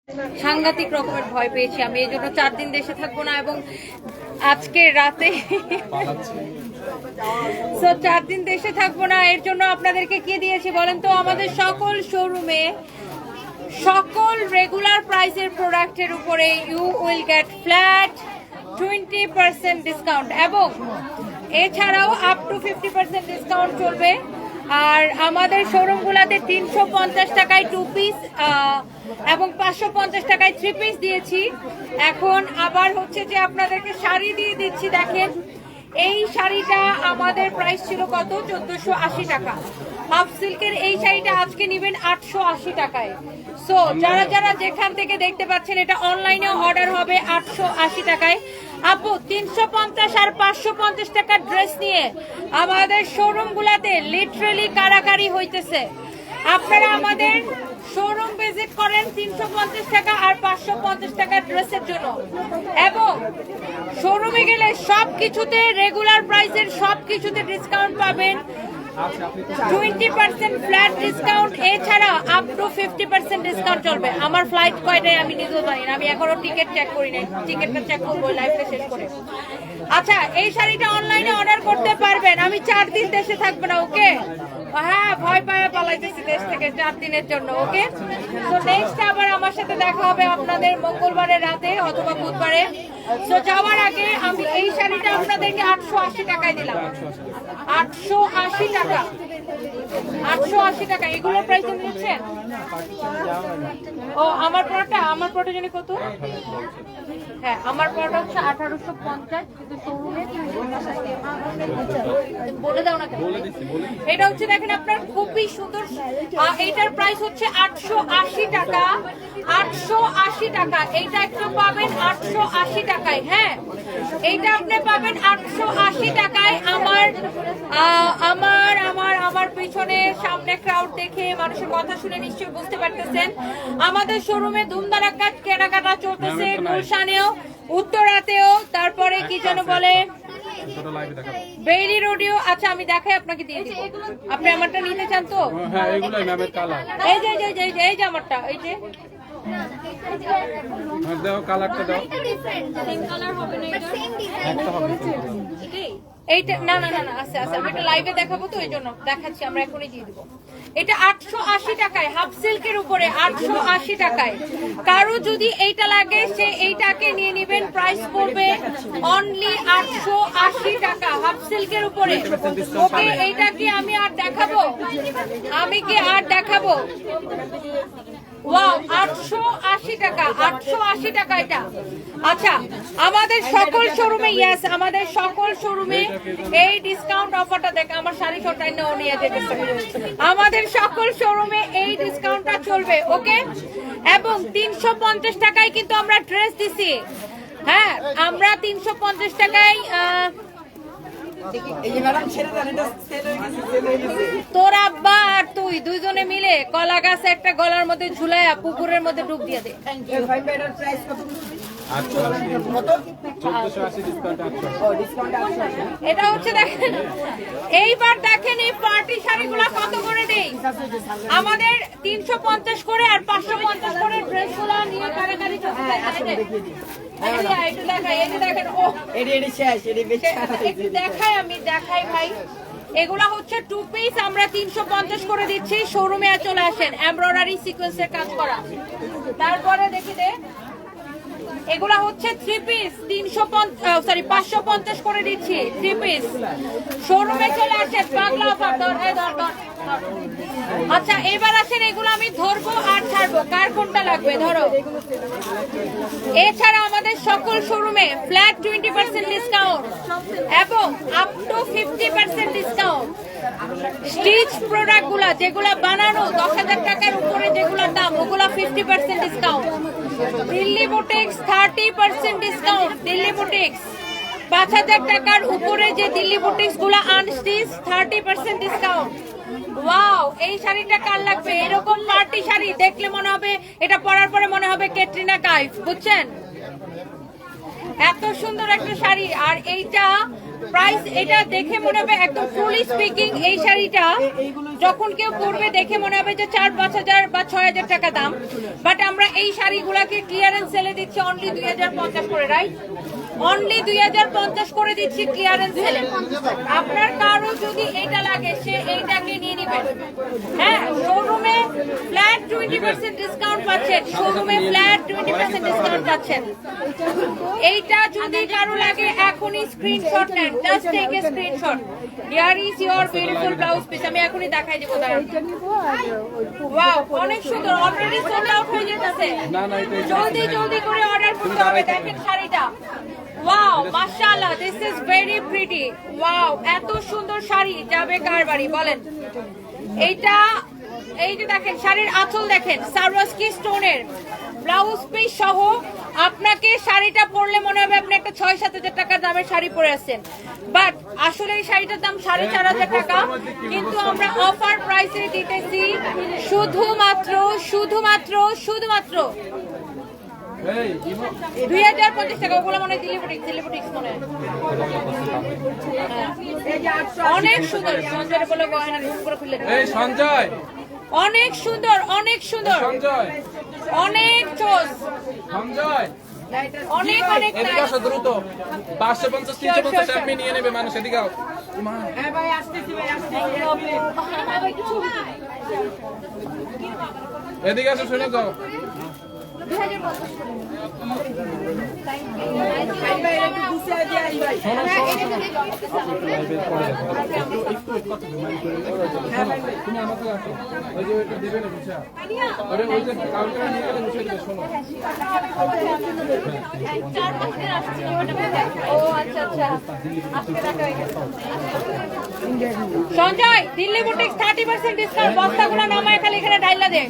সাংঘাতিক রকমের ভয় পেয়েছি আমি, এই জন্য 4 দিন দেশে থাকবো না এবং আজকে রাতে সো 4 দিন দেশে থাকবো না। এর জন্য আপনাদেরকে কি দিয়েছি বলেন তো? আমাদের সকল শোরুমে সকল রেগুলার প্রাইসের প্রোডাক্টের উপরে you will get flat 20% discount এবং এছাড়াও আপ টু 50% ডিসকাউন্ট চলবে। আর আমাদের শোরুমগুলোতে 350 টাকায় 2 পিস এবং 550 টাকায় 3 পিস দিয়েছি। এখন আবার হচ্ছে যে আপনাদেরকে শাড়ি দিয়ে দিচ্ছি। দেখেন এই শাড়িটা আমাদের প্রাইস ছিল কত? 1480 টাকা। হাফ সিল্কের এই শাড়িটা আজকে নেবেন 880 টাকায়। সো যারা যারা যেখান থেকে দেখতে পাচ্ছেন, এটা অনলাইনেও অর্ডার হবে 880 টাকায়। আপু 350 আর 550 টাকার ড্রেস নিয়ে আমাদের শোরুমগুলোতে লিটারালি কারাকারি হইতেছে। আপনারা আমাদের শোরুম ভিজিট করেন 350 টাকা আর 550 টাকার ড্রেসের জন্য, এবং শোরুমে গেলে সবকিছুতে রেগুলার প্রাইসের সবকিছুতে ডিসকাউন্ট পাবেন। 20% ফ্ল্যাট ডিসকাউন্ট, এছাড়া আপ টু 50% ডিসকাউন্ট চলবে। আমার ফ্লাইট কয়টায় আমি নিজেও জানি না, আমি এখনো টিকিট চেক করি নাই। টিকিটটা চেক করবো লাইভটা শেষ করে। আচ্ছা, এই শাড়িটা অনলাইনে অর্ডার করতে পারবেন। আমি 4 দিন দেশে থাকবো না, ওকে? হ্যাঁ, ভয় পায় পালাইতেছি দেশ থেকে 4 দিনের জন্য, ওকে? তো নেক্সট আবার আমার সাথে দেখা হবে আপনাদের মঙ্গলবারের রাতে অথবা বুধবারে। তো যাওয়ার আগে আমি এই শাড়িটা আপনাদেরকে 880 টাকায় দিলাম। 880 টাকা, 880 টাকা। এগুলোর প্রাইস নিচ্ছেন? ও আমার পড়াটা জানি কত? হ্যাঁ, আমার পড়াটা হচ্ছে 1850, কিন্তু শোরুমে বলে দাও না কেন? এটা হচ্ছে দেখেন আপনার খুবই সুন্দর। এইটার প্রাইস হচ্ছে 880 টাকা। 880 টাকা। এইটা একটু পাবেন 880 টাকায়। হ্যাঁ, এইটা আপনি পাবেন 880 টাকায়। আমার পিছনে সামনে ক্রাউড দেখে মানুষের কথা শুনে নিশ্চয়ই বুঝতে পারতেছেন আমাদের শোরুমে ধুমধারাক্কা কেনাকাটা চলতেছে। গুলশানেও, উত্তরাতেও, তারপরে কি যেন বলে বেইলি রোডেও। আচ্ছা, আমি দেখাই আপনাকে, দিয়ে দিব। আপনি আমারটা নিতে চান তো? হ্যাঁ, এগুলাই ম্যামের কালার। এই যে এই যে আমারটা, এই যে দাও, কালারটা দাও। সেম কালার হবে না এটা? একটা হবে। এইটা না না না না, আছে আছে। আমি এটা লাইভে দেখাবো তো, এই জন্য দেখাচ্ছি। আমরা এখনই দিয়ে দিব। এটা 880 টাকায়, হাফ সিল্কের উপরে 880 টাকায়। কারো যদি এইটা লাগে সে এইটাকে নিয়ে নেবেন। প্রাইস পড়বে অনলি 880 টাকা, হাফ সিল্কের উপরে। ওকে, এইটা কি আমি আর দেখাবো? আমি কি আর দেখাবো? ওয়াও, 880 টাকা, 880 টাকা এটা। আচ্ছা, আমাদের সকল শোরুমে, ইয়েস, আমাদের সকল শোরুমে এই ডিসকাউন্ট অফারটা দেখে আমার শাড়ি শোটাই নেওয়া নিয়ে যেতেছে। আমাদের সকল শোরুমে এই ডিসকাউন্টটা চলবে, ওকে? এবং 350 টাকায় কিন্তু আমরা ড্রেস দিছি। হ্যাঁ, আমরা 350 টাকায় তোর আব্বা আর তুই দুইজনে মিলে কলা গাছ একটা গলার মধ্যে ঝুলাইয়া পুকুরের মধ্যে ডুব দিয়ে দে। এটা হচ্ছে দেখেন, এইবার দেখেন এই পার্টি শাড়িগুলা কত করে দেই। আমাদের 350 করে আর 550 করে ড্রেসগুলা নিয়ে কারাকারি চলছে। দেখাই ভাই, এগুলা হচ্ছে 2 পিস। আমরা 350 করে দিচ্ছি। শোরুমে চলে আসেন, এমব্রয়ডারি সিকোয়েন্সের কাজ করা। তারপরে দেখি দে, এগুলা হচ্ছে 3 পিস। 550 করে দিচ্ছি 3 পিস। শোরুমে চলে আসেন, বাংলা অফার। আচ্ছা, এবার আসেন, এগুলো আমি ধরবো আর ছাড়বো, কার কোনটা লাগবে ধরো। এছাড়া আমাদের সকল শোরুমে ফ্ল্যাট 20% ডিসকাউন্ট এবং up to 50% discount. Stitch product গুলা যেগুলা বানানো 10,000 টাকার উপরে যেগুলা দাম, ওগুলা 50% discount. Delhi boutiques 30% discount. Delhi boutiques 5,000 টাকার উপরে যে দিল্লি বুটিক্স গুলা আনস্টিচ 30% ডিসকাউন্ট। ওয়াও, এই শাড়িটা কার লাগবে? এরকম পার্টি শাড়ি দেখলে মনে হবে, এটা পরার পরে মনে হবে ক্যাটরিনা কাইফ, বুঝছেন? এত সুন্দর একটা শাড়ি। আর এইটা প্রাইস এটা দেখে মনে হবে একদম ফুলি স্পিকিং এই শাড়িটা যখন কেউ পরবে দেখে মনে হবে যে 4-5 বা 6,000 টাকা দাম, বাট আমরা এই শাড়িগুলাকে ক্লিয়ারেন্স সেলে দিচ্ছি অনলি 2,050 করে, রাইট? অনলি 2,050 করে দিচ্ছি ক্লিয়ারেন্স সেলে। আপনার কারো যদি এটা লাগে সে এইটাকে নিয়ে নেবেন। হ্যাঁ, শোরুমে ফ্ল্যাট 20% ডিসকাউন্ট পাচ্ছেন, শোরুমে ফ্ল্যাট 20% ডিসকাউন্ট পাচ্ছেন। এইটা যদি কারো লাগে এখনই স্ক্রিনশট নেন, just take a screenshot. Here is your beautiful blouse piece. আমি এখনই দেখাই দেবো, দাঁড়ান। ওয়াও, অনেক সুন্দর, অলরেডি সোল্ড আউট হয়ে যেতেছে। জলদি জলদি করে অর্ডার করতে হবে। দেখেন শাড়িটা, ওয়াও মাশাআল্লাহ, this is very pretty. Wow, এত সুন্দর শাড়ি যাবে কার বাড়ি বলেন? এইটা এই যে দেখেন শাড়ির আঁচল দেখেন, সারওয়াস্কি স্টোনের ব্লাউজ পিস সহ। আপনাকে শাড়িটা পরলে মনে হবে আপনি একটা 6-7 টাকার দামের শাড়ি পরে আছেন, বাট আসলে এই শাড়িটার দাম 4,500 টাকা, কিন্তু আমরা অফার প্রাইসে দিতেছি শুধুমাত্র 2,050 টাকা। ওগুলো মনে হয় দিলিবুটিক্স মনে হয়। অনেক সুন্দর, সঞ্জয় বলে গয়না করে খুললে সঞ্জয়, অনেক সুন্দর, অনেক সুন্দর, অনেক চোস, সঞ্জয় অনেক অনেক এদিকে আসো দ্রুত। 550-350 এমনি নিয়ে নেবে মানুষ, এদিকে আও। এদিকে আসো, শুনে যাও। তুমি আমাকে আসো, ওই যে ওইটা দিবে না বুঝা, ওই যে কাউন্টারে নিয়ে গেলে বুঝে দিবে। শোনো, সঞ্জয়, দিল্লি বুটিক্স 30% ডিসকাউন্ট, বস্তাগুলো নামায় খালি এখানে ডাইলা দে।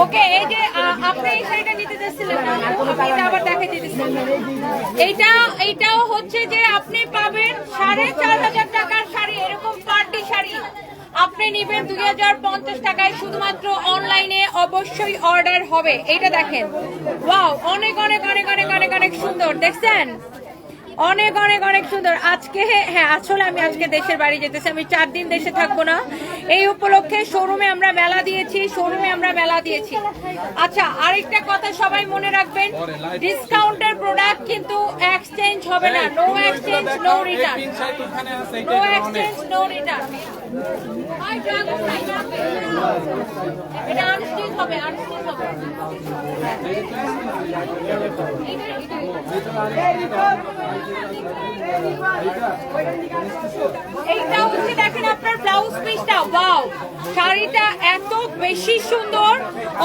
ওকে, এই যে আপনি এই শাড়িটা নিতে যাচ্ছিলেন না, আপনি আবার দেখাই দিতেছেন। এইটাও হচ্ছে যে আপনি পাবেন 4,500 টাকার শাড়ি, এরকম পার্টি শাড়ি আপনি নিবেন 2,050 টাকায়। শুধুমাত্র অনলাইনে অবশ্যই অর্ডার হবে। এইটা দেখেন, ওয়াও, অনেক অনেক অনেক অনেক অনেক অনেক সুন্দর, দেখছেন? অনেক অনেক অনেক সুন্দর। আজকে হ্যাঁ, আসলে আমি আজকে দেশের বাড়ি যেতেছি, আমি 4 দিন দেশে থাকবো না। এই উপলক্ষে শোরুমে আমরা মেলা দিয়েছি। আচ্ছা, আরেকটা কথা সবাই মনে রাখবেন, ডিসকাউন্টের প্রোডাক্ট কিন্তু এক্সচেঞ্জ হবে না। No exchange, no return, no exchange, no return. এটা আনস্টিচ হবে, আনস্টিচ হবে। এইটা হচ্ছে দেখেন আপনার ব্লাউজ পিসটা, ওয়াও, শাড়িটা এত বেশি সুন্দর।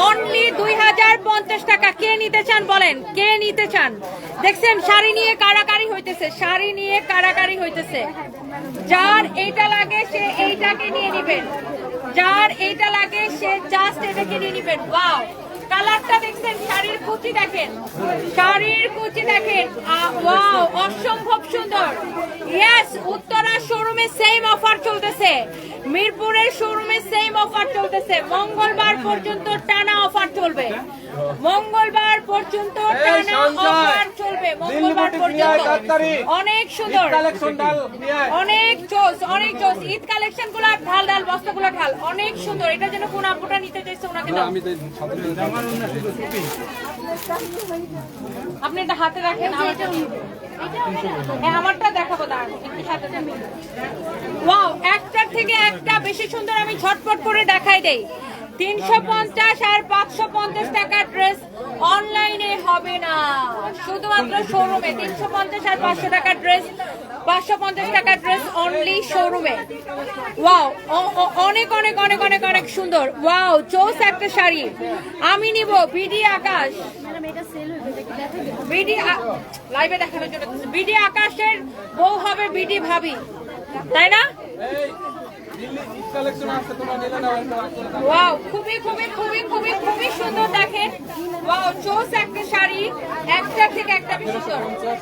অনলি 2,050 টাকা। কে নিতে চান বলেন, কে নিতে চান? দেখছেন শাড়ি নিয়ে কারাকারি হইতেছে। যার এইটা লাগে সে এইটাকে নিয়ে নিবেন, যার এইটা লাগে সে জাস্ট এটাকে নিয়ে নিবেন। ওয়াও, কালারটা দেখছেন, শাড়ির কুচি দেখেন, ওয়াও, অসম্ভব সুন্দর। ইয়েস, উত্তরা শোরুমে সেম অফার চলতেছে, মিরপুরের শোরুমে সেম অফার চলতেছে। মঙ্গলবার পর্যন্ত টানা অফার চলবে, মঙ্গলবার পর্যন্ত টানা অফার চলবে, মঙ্গলবার পর্যন্ত। অনেক সুন্দর, অনেক চোস, অনেক চোস। ঈদ কালেকশন গুলো ঢাল, বস্তাগুলো ঢাল, অনেক সুন্দর। এটা যেন কোন আপুটা নিতে চাইছে ওনাকে দাও। আপনি এটা হাতে রাখেন, আমারটা দেখাবো, দাঁড়ান একটু সাথে থাকুন। ওয়াও, একটার থেকে একটা বেশি সুন্দর। আমি ঝটপট করে দেখাই দেই। 350 আর 550 টাকার ড্রেস অনলাইনে হবে না, শুধুমাত্র শোরুমে। 350 আর 500 টাকার ড্রেস, 550 টাকার ড্রেস অনলি শোরুমে। ওয়াও, অনেক অনেক অনেক অনেক অনেক সুন্দর। ওয়াও, চোস একটা শাড়ি আমি নিব। বিডি আকাশ, লাইভে দেখানোর জন্য। বিডি আকাশের বউ হবে বিডি ভাবি, তাই না? ওয়াও, খুবই খুবই খুবই খুবই খুবই সুন্দর। দেখেন, ওয়াও, চোস একটা শাড়ি, একটা থেকে একটা বেশি সুন্দর।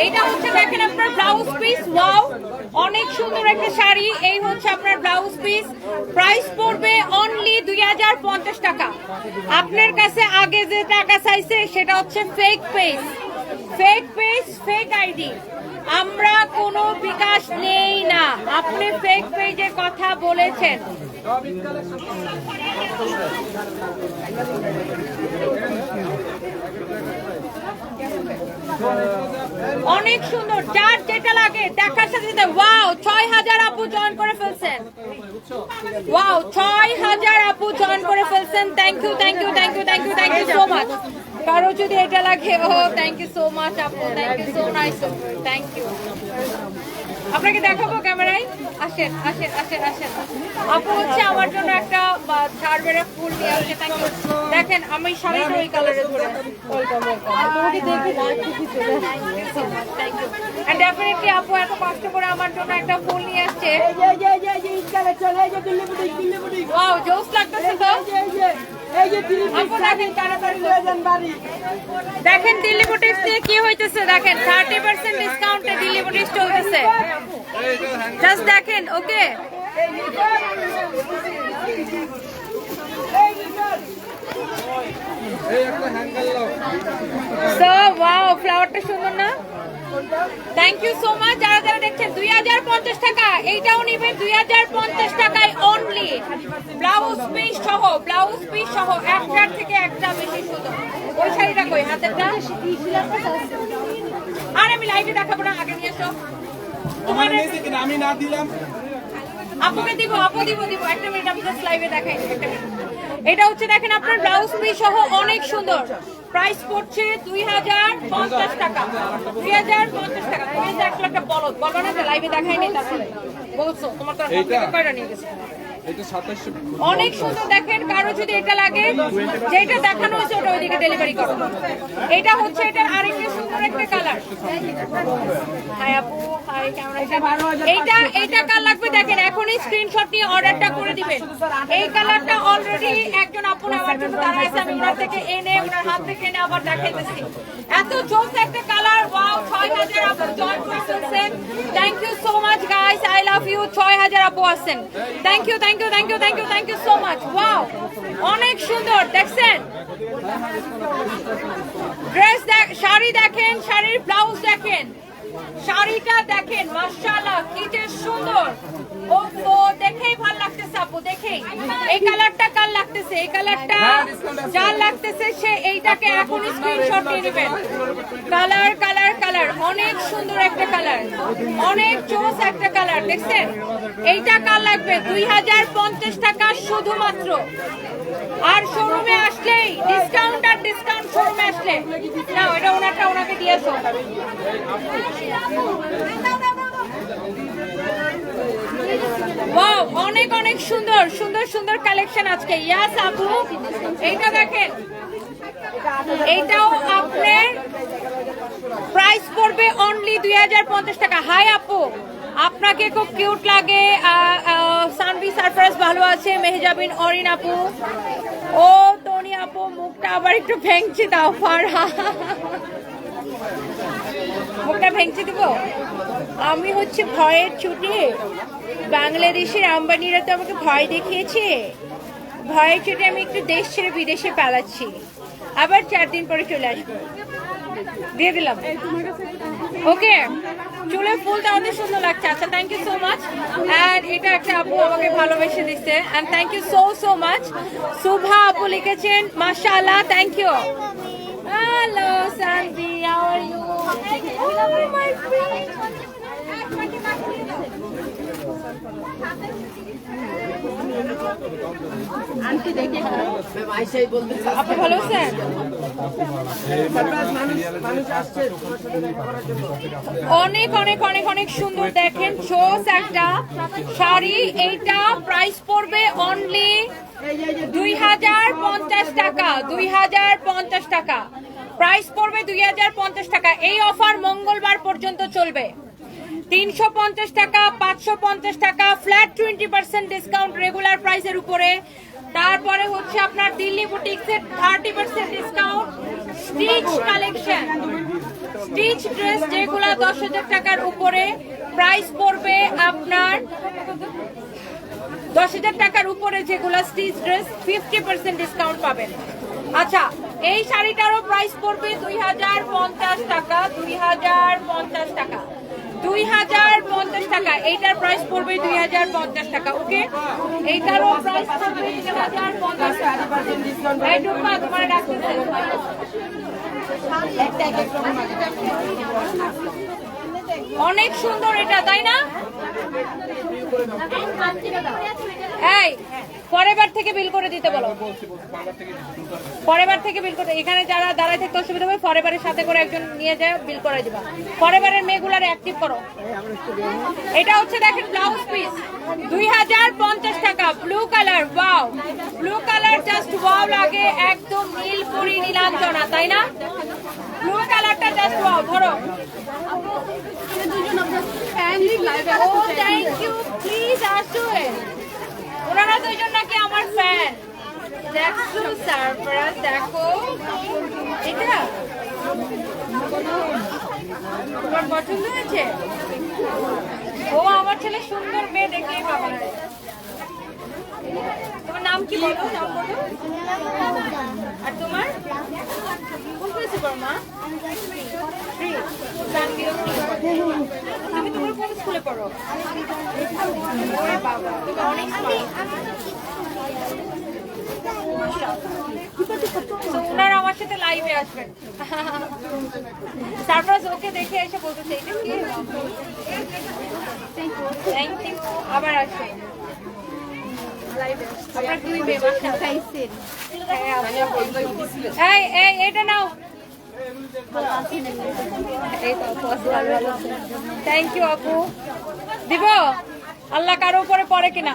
এইটা হচ্ছে দেখেন আপনার ব্লাউজ পিস। ওয়াও, অনেক সুন্দর একটা শাড়ি। এই হচ্ছে আপনার ব্লাউজ পিস, প্রাইস পড়বে অনলি 2050 টাকা। আপনার কাছে আগে যে টাকা চাইছে সেটা হচ্ছে fake page, fake page, fake ID. আমরা কোনো বিকাশ নেই না, আপনি ফেক পেজের কথা বলেছেন। অনেক সুন্দর, যার যেটা লাগে দেখার সাথে সাথে ওয়াও 6000 আপু জয়েন করে ফেলছেন, ওয়াও 6000 আপু জয়েন করে ফেলছেন। Thank you, thank you, thank you, thank you, thank you so much. কারো যদি এটা লাগে, ও থ্যাংক ইউ সো মাচ আপু, thank you so nice, thank you. আপনাকে দেখাবো ক্যামেরায়, আসেন আসেন আসেন আসেন। আপু হচ্ছে আমার জন্য একটা ছাড় বেড়ে ফুল নিয়ে আসছে, থ্যাংক ইউ। দেখেন আমি শাড়িটা ওই কালারে ধরে, ওয়েলকাম ওয়েলকাম। তোমাকে দেখে থ্যাংক ইউ। এন্ড ডেফিনেটলি আপু এত কষ্ট করে আমার জন্য একটা ফুল নিয়ে আসছে। ওয়াও জোস লাগতেছে তো। দেখেন দিল্লি বুটিক্স নিয়ে কি হইতেছে, দেখেন 30% ডিসকাউন্টে দিল্লি বুটিক্স চলতেছে, জাস্ট দেখেন। ওকে সো ওয়াও ফ্লাওয়ারটা সুন্দর না? Thank you so much. যারা যারা দেখছেন 2050 টাকা, এইটাও নিবেন 2050 টাকায় অনলি। ব্লাউজ পিস সহ, ব্লাউজ পিস সহ, একটার থেকে একটা বেশি সুন্দর। ওই শাড়িটা কই হাতেরটা? আর আমি লাইভে দেখাবো না, আগে নিয়ে এসো। তোমার আমি না দিলাম, আপুকে দিব, আপু দিব, দিব। একটা মিনিট, আমি জাস্ট লাইভে দেখাই, একটা মিনিট। এটা হচ্ছে দেখেন আপনার ব্লাউজ পিস সহ অনেক সুন্দর, প্রাইস পড়ছে 2050 টাকা, 2050 টাকা। তুমি যে একটা বলো না যে লাইভে দেখাই নাই, তারপরে বলছো তোমার তো কয়টা নিয়ে গেছে। অনেক সুন্দর দেখেন, কারো যদি এটা লাগে, যেটা দেখানো হয়েছে ওটা ওইদিকে ডেলিভারি করো। এটা হচ্ছে এটার আরেকটা সুন্দর একটা কালার। হাই আপু, হাই ক্যামেরা। এইটা কার লাগবে দেখেন, এখনই স্ক্রিনশট নিয়ে অর্ডারটা করে দিবেন। এই কালারটা অলরেডি একজন আপু আমার জন্য দাঁড়ায় আছে, আমি ওনার থেকে এনে, ওনার হাত থেকে এনে আবার দেখাইতেছি। এত জোস একটা কালার, ওয়াও 6000 আপু জয়েন করতেছেন। Thank you so much guys, I love you. 6000 আপু আছেন, thank you, thank you, thank you, thank you, thank you so much. Wow অনেক সুন্দর, দেখছেন ড্রেস, শাড়ি দেখেন, শাড়ির ব্লাউজ দেখেন, শাড়িটা দেখেন, মাশাআল্লাহ কি যে সুন্দর। ও দেখেই ভালো লাগতেছে আপু, দেখেই। এই কালারটা কার লাগতেছে, এই কালারটা যার লাগতেছে সে এইটাকে এখন স্ক্রিনশট নিয়ে নেবেন। কালার কালার কালার, অনেক সুন্দর একটা কালার, অনেক জোস একটা কালার, দেখছেন। এইটা কার লাগবে 2050 টাকা শুধুমাত্র। আর শোরুমে আসলেই ডিসকাউন্ট, আর ডিসকাউন্ট শোরুমে আসলে না, এটা ওনারটা ওনাকে দিয়েছো। ওয়াও অনেক অনেক সুন্দর সুন্দর সুন্দর কালেকশন আজকে। ইয়াস আপু, এইটা দেখেন, এইটাও আপনার প্রাইস পড়বে অনলি 2050 টাকা। হাই আপু, আপনাকে খুব কিউট লাগে। সানভি সারফরাজ ভালো আছে, মেহজাবিন, অরিন আপু, ও টনি আপু, মুখটা আবার একটু ভেঙচি দাও, ফারহা মুখটা ভেঙচি দিব। আমি হচ্ছে ভয়ের ছুটি, বাংলাদেশের আম্বানিরা তো আমাকে ভয় দেখিয়েছে, ভয়ের ছুটি আমি একটু দেশ ছেড়ে বিদেশে পালাচ্ছি, আবার 4 দিন পরে চলে আসবো। দিয়ে দিলাম, ওকে। চুলে ফুল তাহলে সুন্দর লাগছে। আচ্ছা, thank you so much. And এটা একটা আপু আমাকে ভালোবেসে দিচ্ছে, and thank you so so much. শুভা আপু লিখেছেন, মাশাআল্লাহ, thank you. Hello Sanvi, how are you? Oh my friend. Aunty দেখে আপনি ভালো আছেন? অনেক অনেক অনেক অনেক সুন্দর দেখেন, জোস একটা শাড়ি। এইটা প্রাইস পড়বে অনলি 2050 টাকা, 2050 টাকা প্রাইস পড়বে, 2050 টাকা। এই অফার মঙ্গলবার পর্যন্ত চলবে। 350 টাকা, 550 টাকা, ফ্ল্যাট 20% ডিসকাউন্ট রেগুলার প্রাইসের উপরে। তারপরে হচ্ছে আপনার দিল্লি বুটিক্সের 30% discount. Stitch collection, stitch dress যেগুলা 10,000 টাকার উপরে, প্রাইস পড়বে আপনার 10,000 টাকার উপরে যেগুলো স্টিচ ড্রেস 50% ডিসকাউন্ট পাবেন। আচ্ছা, এই শাড়িটারও প্রাইস পড়বে 2050 টাকা, 2050 টাকা, 2050 টাকা। এইটার প্রাইস পড়বে 2050 টাকা। ওকে, এইটারও প্রাইস পড়বে 2050 টাকা। এই টুকমা তোমার ডাকতেছে। অনেক সুন্দর এটা, তাই না? এই পরের থেকে বিল করে দিতে বলো, পরের থেকে বিল করে। এখানে যারা দাঁড়ায় থাকতে অসুবিধা হবে, পরের সাথে করে একজন নিয়ে যায় বিল করে দিবা। পরের মেয়েগুলার অ্যাক্টিভ করো। এটা হচ্ছে দেখেন ব্লাউজ পিস 2050 টাকা, blue colour. Wow, blue colour just wow লাগে, একদম নীলপরি নীলাঞ্জনা, তাই না? ব্লু কালারটা জাস্ট ওয়াও। ধরো, থ্যাংক ইউ, প্লিজ আসুন। ওনারা দুইজন নাকি আমার ফ্যান। দেখো সারপ্রাইজ, দেখো এটা তোমার পছন্দ হয়েছে? ও আমার ছেলে সুন্দর মেয়ে দেখলেই ভালো লাগে। তোমার নাম কি বলো? নাম বলো। আর তোমার কোন ক্লাসে পড়ো মা? তুমি তোমার কোন স্কুলে পড়ো? ওরে বাবা, তুমি অনেক স্মার্ট। ওনারা আমার সাথে লাইভে আসবেন। সারপ্রাইজ ওকে দেখে এসে বলতেছে এটা কি। থ্যাংক ইউ, আবার আসবেন লাইভে। আপনার দুই মেয়ে বাসা খাইছেন। এই এই এটা নাও। থ্যাংক ইউ আপু। দিব আল্লাহ কারো উপরে পড়ে কিনা।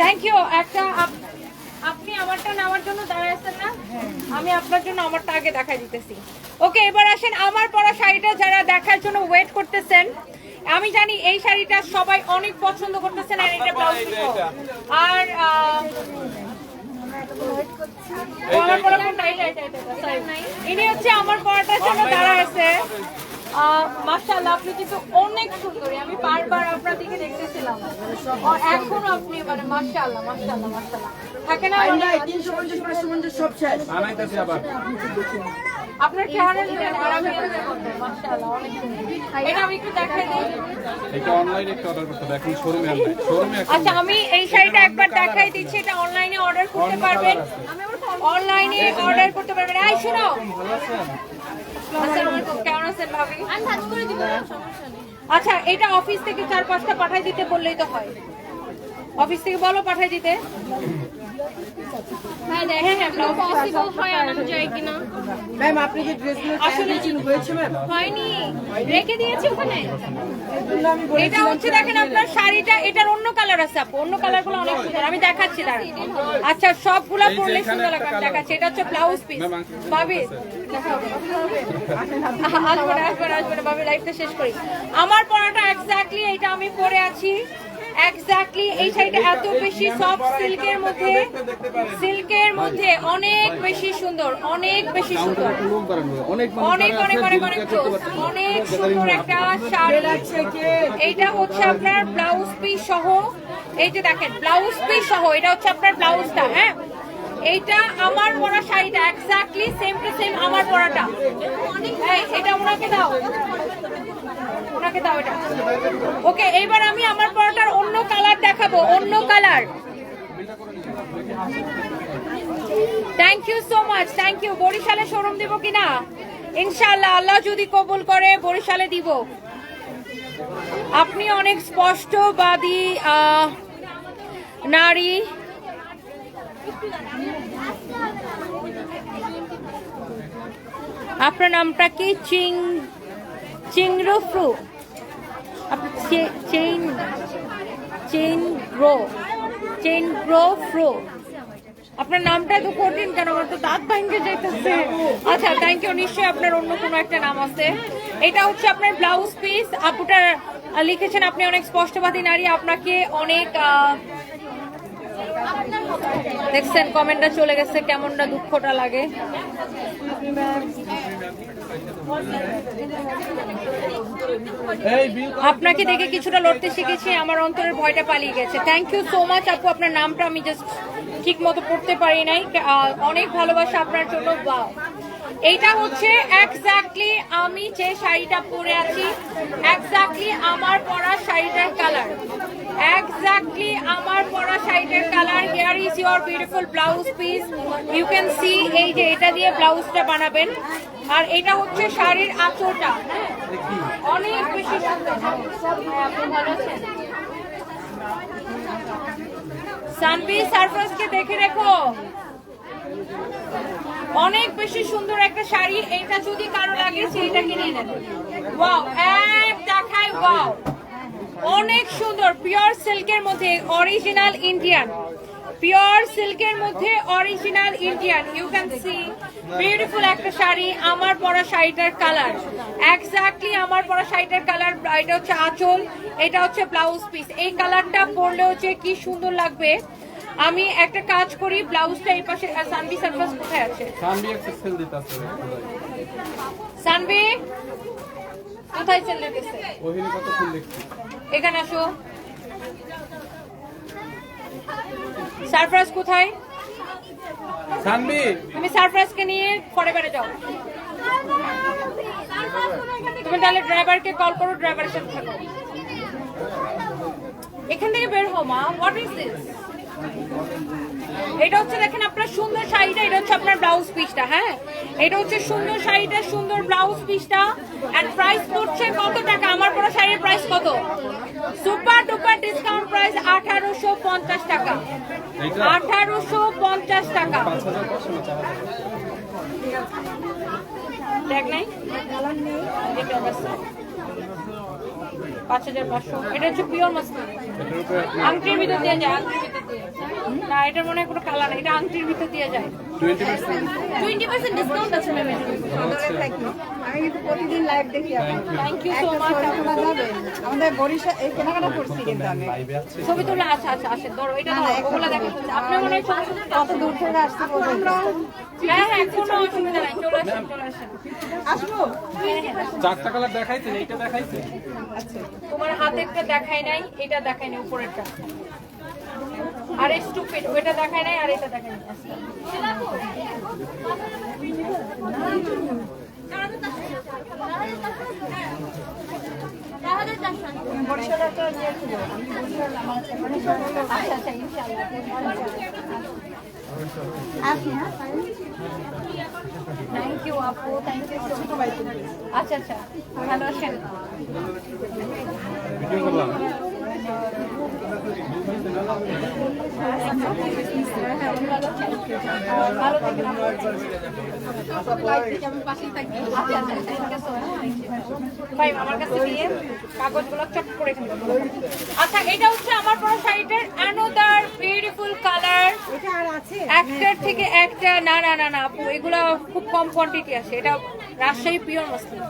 Thank you. একটা আপনি আমারটা নেওয়ার জন্য দাঁড়াচ্ছেন না, আমি আপনার জন্য আমারটা আগে দেখাই দিতেছি। ওকে, এবার আসেন আমার পরা শাড়িটা যারা দেখার জন্য ওয়েট করতেছেন। আমি জানি এই শাড়িটা সবাই অনেক পছন্দ করতেছেন, আর এটা ব্লাউজ পিস। আর ইনি হচ্ছে আমার পরাটার জন্য দাঁড়া আছে। মাশাআল্লাহ, আপনি কিন্তু অনেক সুন্দরী। আমি বারবার আপনার দিকে দেখতেছিলাম, এখনো আপনি মানে মাশাআল্লাহ মাশাআল্লাহ মাশাআল্লাহ। থাকে না 350 সব শেষ আনাইতাছি আবার। আপনার চেহারা মাশাআল্লাহ অনেক সুন্দর। এটা আমি একটু দেখাই দিই। এটা অনলাইনে একটা অর্ডার করতে দেখুন, শোরুমে অনলাইন, শোরুমে। আচ্ছা, আমি এই শাড়িটা একবার দেখাই দিচ্ছি। এটা অনলাইনে অর্ডার করতে পারবেন, অনলাইনে অর্ডার করতে পারবেন। এই শুনো, কেমন আছেন ভাবি? আচ্ছা, এটা অফিস থেকে 4-5টা পাঠাই দিতে বললেই তো হয়। অফিস থেকে বলো পাঠাই দিতে। হ্যাঁ হ্যাঁ হ্যাঁ, পসিবল হয় আনানো যায় কিনা? ম্যাম, আপনি যে ড্রেসগুলো আসলে হয়েছে ম্যাম? হয়নি, রেখে দিয়েছি ওখানে। এটা হচ্ছে দেখেন আপনার শাড়িটা, এটার অন্য কালার আছে আপু, অন্য কালারগুলো অনেক সুন্দর। আমি দেখাচ্ছি দাঁড়ান। আচ্ছা, সবগুলা পরলে সুন্দর লাগবে, আমি দেখাচ্ছি। এটা হচ্ছে ব্লাউজ পিস। ভাবি আসবেন ভাবি, লাইফটা শেষ করি। আমার পরাটা এক্স্যাক্টলি এইটা আমি পরে আছি। এক্স্যাক্টলি এই শাড়িটা এত বেশি সফট সিল্কের মধ্যে, সিল্কের মধ্যে অনেক বেশি সুন্দর, অনেক বেশি সুন্দর, অনেক অনেক অনেক অনেক অনেক সুন্দর একটা শাড়ি। এইটা হচ্ছে আপনার ব্লাউজ পিস সহ। এই যে দেখেন ব্লাউজ পিস সহ, এটা হচ্ছে আপনার ব্লাউজটা। হ্যাঁ, এইটা আমার পরা শাড়িটা এক্স্যাক্টলি সেম টু সেম আমার পরাটা। এটা ওনাকে দাও, ওনাকে দাও এটা। ওকে, এইবার আমি আমার পরাটার অন্য কালার দেখাবো, অন্য colour. Thank you so much, thank you. বরিশালে শোরুম দিব কিনা? ইনশাআল্লাহ, আল্লাহ যদি কবুল করে বরিশালে দিব। আপনি অনেক স্পষ্টবাদী নারী। আপনার নামটা কি? চিংরুফ্রু, চেইনগ্রোফ্রু। আপনার নামটা তো কঠিন কেন? আমার তো দাঁত ভাঙতে যাইতেছে। আচ্ছা, থ্যাংক ইউ। নিশ্চয়ই আপনার অন্য কোনো একটা নাম আছে। এটা হচ্ছে আপনার ব্লাউজ পিস। আপুটা লিখেছেন আপনি অনেক স্পষ্টবাদী নারী। আপনাকে অনেক দেখছেন কমেন্টটা চলে গেছে, কেমনটা দুঃখটা লাগে। এই বিল আপনাকে দেখে কিছুটা লড়তে শিখেছি, আমার অন্তরের ভয়টা পালিয়ে গেছে। থ্যাংক ইউ সো মাচ আপু, আপনার নামটা আমি জাস্ট ঠিক মতো পড়তে পারি নাই, অনেক ভালোবাসা আপনার জন্য। বাহ, এইটা হচ্ছে এক্স্যাক্টলি আমি যে শাড়িটা পরে আছি, এক্স্যাক্টলি আমার পরা শাড়িটার কালার, এক্স্যাক্টলি আমার পরা শাড়িটার colour. Here is your beautiful blouse piece, you can see. এই যে এটা দিয়ে ব্লাউজটা বানাবেন, আর এটা হচ্ছে শাড়ির আঁচলটা। হ্যাঁ, অনেক বেশি সুন্দর। হ্যাঁ, আপনি ভালো আছেন? সানভি সারফাসকে দেখে রেখো, অনেক বেশি সুন্দর একটা শাড়ি। এটা যদি কারো লাগে সেইটা কিনে নেন। ওয়াও, এক দেখায় ওয়াও, অনেক সুন্দর। পিওর সিল্কের মধ্যে অরিজিনাল ইন্ডিয়ান, পিওর সিল্কের মধ্যে original Indian. You can see beautiful একটা শাড়ি, আমার পরা শাড়িটার কালার, এক্স্যাক্টলি আমার পরা শাড়িটার কালার। এটা হচ্ছে আঁচল, এটা হচ্ছে ব্লাউজ পিস। এই কালারটা পরলেও যে কি সুন্দর লাগবে। আমি একটা কাজ করি, ব্লাউজটা এই পাশে। সানভি সারফাস কোথায় আছে? সানবি একটা সেল দিতাছে সানভি কোথায় চলে গেছে? ওহিনী কত ফুল লিখছি এখানে আসো। সারফরাজ কোথায়? সানবি তুমি সারফরাজকে নিয়ে পরে বেড়ে যাও। তুমি তাহলে ড্রাইভারকে কল করো, ড্রাইভারের সাথে থাকো। এখান থেকে বের হও মা। What is this? এটা হচ্ছে দেখেন আপনার সুন্দর শাড়িটা, এটা হচ্ছে আপনার ব্লাউজ পিসটা। হ্যাঁ, এটা হচ্ছে সুন্দর শাড়িটা, সুন্দর ব্লাউজ পিসটা। এন্ড প্রাইস পড়ছে কত টাকা? আমার পরা শাড়ির প্রাইস কত? সুপার ডুপার ডিসকাউন্ট প্রাইস 1850 টাকা। 1850 টাকা। দেখ নাই 5500। এটা হচ্ছে পিওর মাসলিন, আংটির ভিতর দিয়ে যায়, আংটির ভিতর দিয়ে। না, এটার মনে হয় কোনো কালার না, এটা আংটির ভিতর দিয়ে যায়। 20% ডিসকাউন্ট আছে ম্যাম। আমি কিন্তু প্রতিদিন লাইভ দেখি থ্যাংক ইউ সো মাচ। আমাদের বরিশাল এই কেনাকাটা করছি কিন্তু আমি ছবি তুলে আচ্ছা আচ্ছা আসেন, ধরো এটা ধরো, ওগুলা দেখা যাচ্ছে। আপনার মনে হয় ছবি তুলতে কত দূর থেকে আসছি বলুন। হ্যাঁ হ্যাঁ, কোনো অসুবিধা নাই, চলে আসেন চলে আসেন। আসবো? চারটা কালার দেখাইছেন, এইটা দেখাইছেন। তোমার হাতেরটা দেখাই নাই, এটা দেখাই নাই, উপরেরটা। আর স্টুপিড, ওইটা দেখাই নাই, আর এটা দেখাই নাই। বরিশাল একটা নিয়ে ছিল। আচ্ছা আচ্ছা, ইনশাআল্লাহ। থ্যাংক ইউ আপু, থ্যাংক ইউ সো মাচ। আচ্ছা আচ্ছা, ভালো আছেন? ভিডিও করলাম ভালো থাকেন আপু। আমি পাশেই থাকি। আচ্ছা আচ্ছা, থ্যাংক ইউ সো মাচ। ভাই আমার কাছে দিয়ে কাগজগুলো চট করে এখানে রাখো। আচ্ছা, এটা হচ্ছে আমার পরা শাড়িটার অ্যানাদার বিউটিফুল কালার। এটা আর আছে? একটার থেকে একটা। না না না না আপু, এগুলো খুব কম কোয়ান্টিটি আছে। এটা রাজশাহী পিওর মাসলিন।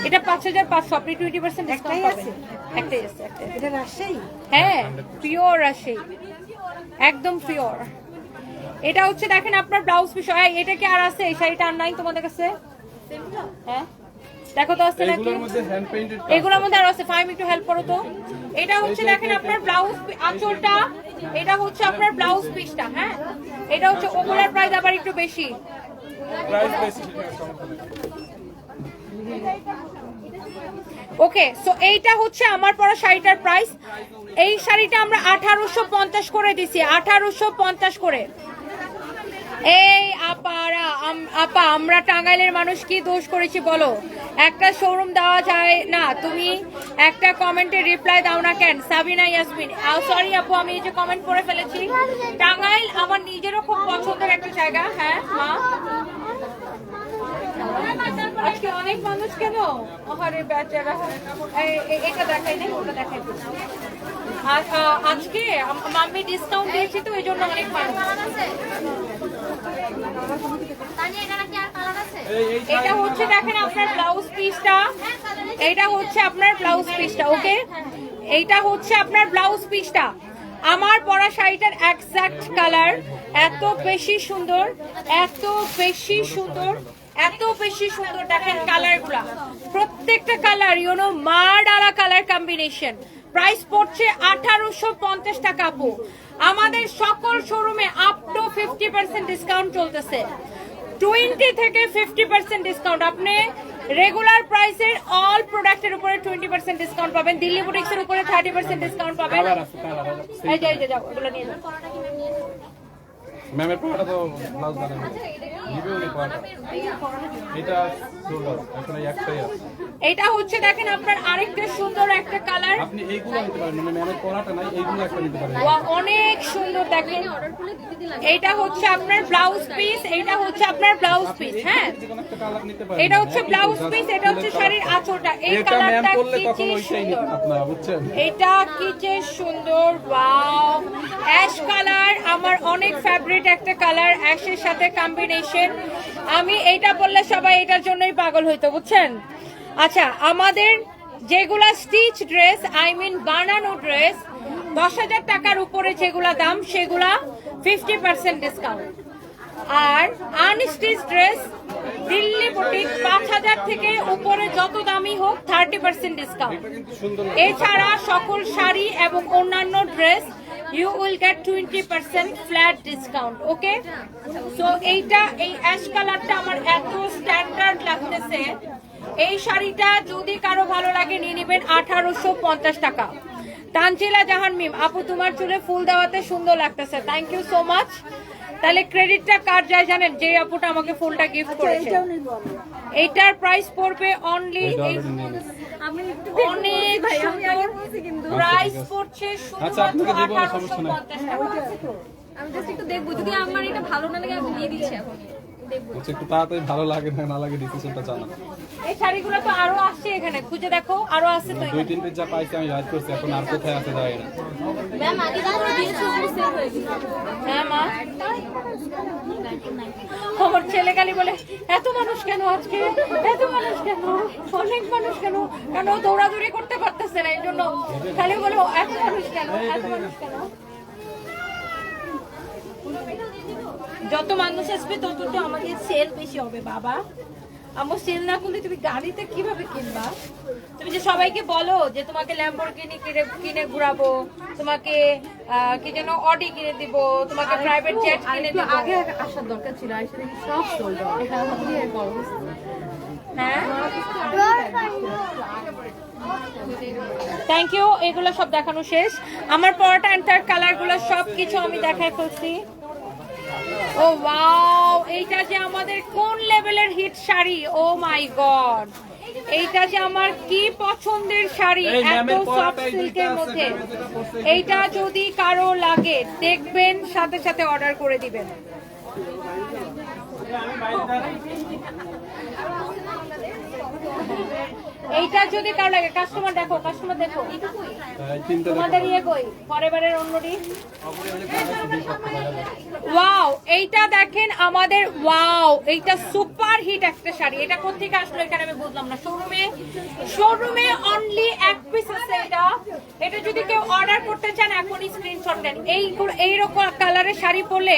এটা 5500। আপনি 20% ডিসকাউন্ট আছে? একটাই আছে, একটাই। এটা রাজশাহী? হ্যাঁ, পিওর রাজশাহী, একদম পিওর। এটা হচ্ছে দেখেন আপনার ব্লাউজ পিস। এটা কি আর আছে? এই শাড়িটা আর নাই তোমাদের কাছে? হ্যাঁ, দেখো তো আছে নাকি? এগুলোর মধ্যে হ্যান্ড পেইন্টেড এগুলোর মধ্যে আর আছে? ফাইম একটু হেল্প করো তো। এটা হচ্ছে দেখেন আপনার ব্লাউজ আঁচলটা, এটা হচ্ছে আপনার ব্লাউজ পিসটা। হ্যাঁ, এটা হচ্ছে ওগুলোর প্রাইস আবার একটু বেশি। প্রাইস বেশি। ওকে, সো এইটা হচ্ছে আমার পরা শাড়িটার প্রাইস। এই শাড়িটা আমরা 1850 করে দিছি, 1850 করে। এই আপারা আপা, আমরা টাঙ্গাইলের মানুষ কি দোষ করেছি বলো? একটা শোরুম দেওয়া যায় না? তুমি একটা কমেন্টে রিপ্লাই দাও না কেন? সাবিনা ইয়াসমিন, সরি আপু, আমি এই যে কমেন্ট করে ফেলেছি। টাঙ্গাইল আমার নিজেরও খুব পছন্দের একটা জায়গা। হ্যাঁ মা, আজকে অনেক মানুষ কেন? আরে বেচারা, এটা দেখাই নেই, ওটা দেখাই। আজকে আমি ডিসকাউন্ট দিয়েছি তো এই জন্য অনেক মানুষ। এটা হচ্ছে দেখেন আপনার ব্লাউজ পিসটা, এটা হচ্ছে আপনার ব্লাউজ পিসটা। ওকে, এইটা হচ্ছে আপনার ব্লাউজ পিসটা। আমার পরা শাড়িটার এক্স্যাক্ট কালার, এত বেশি সুন্দর, এত বেশি সুন্দর, এত বেশি সুন্দর দেখেন কালারগুলা, প্রত্যেকটা কালার ইউনো মার্ডালা কালার কম্বিনেশন। প্রাইস পড়ছে 1850 টাকা আপু। আমাদের সকল শোরুমে আপ টু 50% ডিসকাউন্ট চলতেছে, 20 থেকে 50% ডিসকাউন্ট। আপনি রেগুলার প্রাইসের অল প্রোডাক্টের উপরে 20% ডিসকাউন্ট পাবেন, দিল্লি বুটিক্সের উপরে 30% ডিসকাউন্ট পাবেন। এই যে যাও এগুলো নিয়ে যাও। ম্যামের পড়াটা তো ব্লাউজ বানানো নিবে উনি পড়াটা, এটা সুন্দর এখন একটাই আছে। এটা হচ্ছে দেখেন আপনার আরেকটা সুন্দর একটা কালার, আপনি এইগুলো নিতে পারেন, মানে ম্যামের পড়াটা নাই, এইগুলো একটা নিতে পারেন। অনেক সুন্দর দেখেন। এটা হচ্ছে আপনার ব্লাউজ পিস, এটা হচ্ছে আপনার ব্লাউজ পিস। হ্যাঁ যেকোনো একটা কালার নিতে পারেন, এটা হচ্ছে ব্লাউজ পিস, এটা হচ্ছে শাড়ির আঁচলটা। এই এটা ম্যাম কালারটা করলে কি তখন যে ওইটাই সুন্দর, নিতে আপনারা বুঝছেন। এটা কি যে সুন্দর, ওয়াও। অ্যাশ কালার আমার অনেক ফেভারিট একটা কালার, অ্যাশের সাথে কম্বিনেশন। আমি এইটা বললে সবাই এটার জন্যই পাগল হইতো, বুঝছেন। আচ্ছা, আমাদের যেগুলা স্টিচ ড্রেস, আই মিন বানানো ড্রেস, 10,000 টাকার উপরে যেগুলা দাম সেগুলা 50% ডিসকাউন্ট। আর আনস্টিচ ড্রেস দিল্লি বুটিক 5,000 থেকে উপরে যত দামি হোক 30% ডিসকাউন্ট। এছাড়া সকল শাড়ি এবং অন্যান্য dress you will get 20% flat discount. Okay, so এইটা এই অ্যাশ কালারটা আমার এত স্ট্যান্ডার্ড লাগতেছে। এই শাড়িটা যদি কারো ভালো লাগে নিয়ে নেবেন 1850 টাকা। তানজিলা জাহান মিম আপু, তোমার চুলে ফুল দেওয়াতে সুন্দর লাগতেছে, থ্যাংক ইউ সো মাচ। তাহলে ক্রেডিটটা কার যায় জানেন? যে আপুটা আমাকে ফুলটা গিফট করেছে। এইটার প্রাইস পড়বে অনলি অনেক সুন্দর, প্রাইস পড়ছে আচ্ছা, আপনাকে দিব না, সমস্যা নাই। 1850 টাকা। আমি জাস্ট একটু দেখবো, যদি আমার এটা ভালো না লাগে আমি দিয়ে দিচ্ছি এখন দেখবো। হচ্ছে একটু তাড়াতাড়ি ভালো লাগে না লাগে ডিসিশনটা জানান। এই শাড়িগুলো তো আরো আসছে, এখানে খুঁজে দেখো আরো আছে তো। 2-3 যা পাইছি আমি রাইড করছি, এখন আর কোথায় আছে যায় না। ম্যাম আগে তো করে দিয়েছি, ওগুলো সেল হয়ে গেছে। হ্যাঁ মা, আমার ছেলে খালি বলে এত মানুষ কেন আজকে, এত মানুষ কেন, অনেক মানুষ কেন, কেন দৌড়াদৌড়ি করতে পারতেছে না, এই জন্য খালি বলে এত মানুষ কেন, এত মানুষ কেন। যত মানুষ আসবে তত তো আমাদের সেল বেশি হবে বাবা। আমার সেল না করলে তুমি গাড়িতে কিভাবে কিনবা? তুমি যে সবাইকে বলো যে তোমাকে ল্যাম্বরগিনি কিনে ঘুরাবো, তোমাকে কি যেন অডি কিনে দিব, তোমাকে প্রাইভেট জেট কিনে দিব। আগে আসার দরকার ছিল, এসে দেখি সব চলবে। হ্যাঁ থ্যাংক ইউ। এগুলো সব দেখানো শেষ। আমার পরাটা এন্টার কালারগুলো সব কিছু আমি দেখাই ফেলছি। ও ওয়াও, এইটা যে আমাদের কোন লেভেলের হিট শাড়ি, ও মাই গড। এইটা যে আমার কি পছন্দের শাড়ি, এত সফট সিল্কের মধ্যে। এইটা যদি কারো লাগে দেখবেন, সাথে সাথে অর্ডার করে দিবেন। এইটা যদি কারো লাগে, কাস্টমার দেখো, কাস্টমার দেখো, তোমাদের ইয়ে কই পরেবারের অন্যটি। ওয়াও, এইটা দেখেন আমাদের, ওয়াও এইটা সুপার হিট একটা শাড়ি। এটা কোথেকে আসলো এখানে আমি বুঝলাম না। শোরুমে অনলি এক পিস আছে এটা। এটা যদি কেউ অর্ডার করতে চান এখনই স্ক্রিনশট দেন। এইরকম কালারের শাড়ি পরলে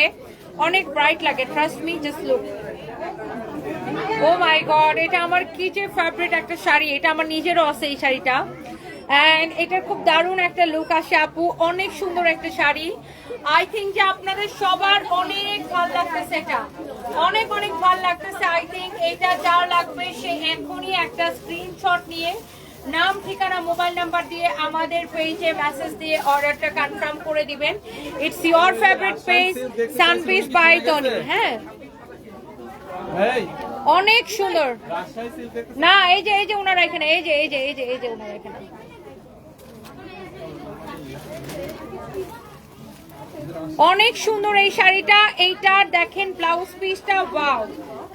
অনেক ব্রাইট লাগে, ট্রাস্ট মি, জাস্ট লুক। ও মাই গড, এটা আমার কি যে ফেভারিট একটা শাড়ি। এটা আমার নিজেরও আছে এই শাড়িটা, এন্ড এটার খুব দারুণ একটা লুক আসে আপু। অনেক সুন্দর একটা শাড়ি। আই থিঙ্ক যে আপনাদের সবার অনেক ভালো লাগতেছে, এটা অনেক অনেক ভালো লাগতেছে। আই থিঙ্ক এটা যার লাগবে সে এখনই একটা স্ক্রিনশট নিয়ে নাম, ঠিকানা, মোবাইল নাম্বার দিয়ে আমাদের পেজে মেসেজ দিয়ে অর্ডারটা কনফার্ম করে দিবেন। ইটস ইয়োর ফেভারিট পেজ সানপিস বাই টনি। হ্যাঁ অনেক সুন্দর না, এই যে ওনারা এখানে, এই যে ওনারা এখানে। অনেক সুন্দর এই শাড়িটা। এইটা দেখেন ব্লাউজ পিসটা, ওয়াও,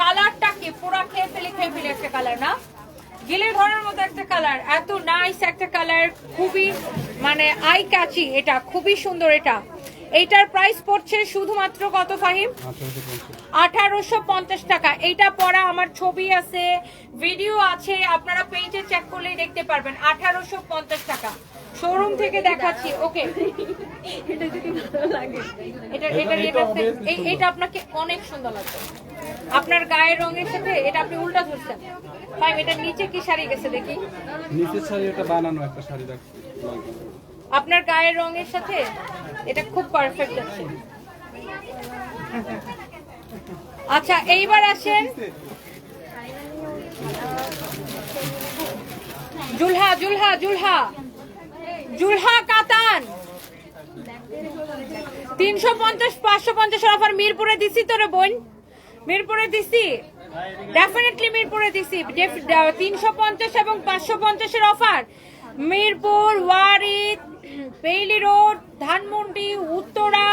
কালারটা কি পুরা খেয়ে ফেলে একটা কালার না, গিলে ধরার মতো একটা কালার, এত নাইস একটা কালার, খুবই মানে আই ক্যাচি। এটা খুবই সুন্দর। এইটার প্রাইস পড়ছে শুধুমাত্র কত ফাহিম? 1850 টাকা। এইটা পরা আমার ছবি আছে, ভিডিও আছে, আপনারা পেজে চেক করলেই দেখতে পারবেন। 1850 টাকা শোরুম থেকে দেখাচ্ছি। ওকে, এটা যদি ভালো লাগে এটা আপনাকে অনেক সুন্দর লাগবে আপনার গায়ের রঙের সাথে। এটা আপনি উল্টা ধরছেন ফাহিম। এটা নিচে কি শাড়ি গেছে দেখি? নিচের শাড়ি এটা বানানো একটা শাড়ি রাখছি। আপনার গায়ের রঙের সাথে এটা খুব পারফেক্ট আছে। আচ্ছা, এইবার আসেন জুলহা জুলহা জুলহা জুলহা কাতান 350 550 অফার মিরপুরে দিছি তোরে বোন, মিরপুরে দিছি, ডেফিনেটলি মিরপুরে দিছি। 350 এবং 550 offer Mirpur, Warid, Bailey Road, Dhanmondi, Uttara,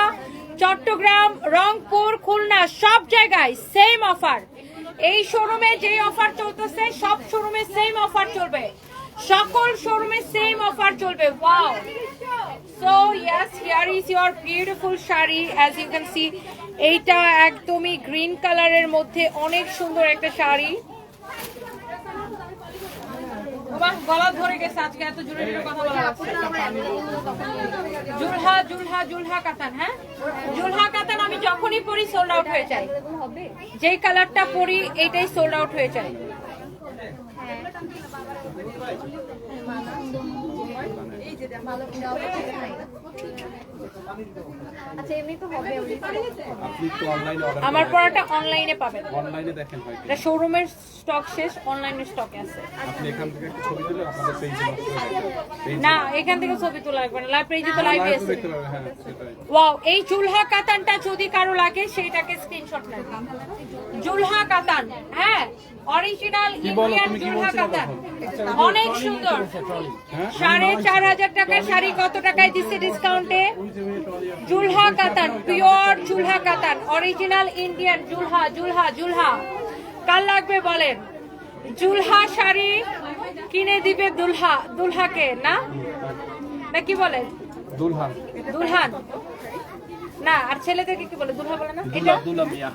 Chattogram, Rangpur, Khulna সব জায়গায় সেম অফার। এই শোরুমে যে অফার চলতেছে সব শোরুমে সেম অফার চলবে, সকল শোরুমে সেম অফার চলবে। Wow, so yes, here is your beautiful sari. As you can see এইটা একদমই গ্রিন কালারের মধ্যে অনেক সুন্দর একটা শাড়ি। বাহ, গলা ধরে গেছে আজকে, এত জোরে জোরে কথা বলা যাচ্ছে। জুলহা জুলহা জুলহা কাতান, হ্যাঁ জুলহা কাতান আমি যখনই পরি সোল্ড আউট হয়ে যায়। যেই কালারটা পরি এইটাই সোল্ড আউট হয়ে যায়। আচ্ছা এমনি তো হবে আপনি তো অনলাইনে অর্ডার আমার পড়াটা অনলাইনে পাবেন। অনলাইনে দেখেন হয় এটা শোরুমের স্টক শেষ, অনলাইনে স্টকে আছে। আপনি এখান থেকে একটা ছবি দিলে আপনাদের পেজে না, এখান থেকে ছবি তোলা লাগবে না, লাইভ পেজে তো লাইভে আছে। দেখতে পারবেন। হ্যাঁ সেটাই। ওয়াও, এই জুলহা কাতানটা যদি কারো লাগে সেইটাকে স্ক্রিনশট নেন। জুলহা কাতান, হ্যাঁ অরিজিনাল ইন্ডিয়ান জুলহা কাতান, অনেক সুন্দর। 4500 টাকার শাড়ি কত টাকায় দিচ্ছে ডিসকাউন্টে? জুলহা কাতান, পিওর জুলহা কাতান, অরিজিনাল ইন্ডিয়ান জুলহা জুলহা জুলহা। কার লাগবে বলেন? জুলহা শাড়ি কিনে দিবে দুলহা, দুলহাকে না, না কি বলেন? দুলহান দুলহান না, আর ছেলেদেরকে কি বলে? দুলহা বলে না? এটা দুলা মিয়া।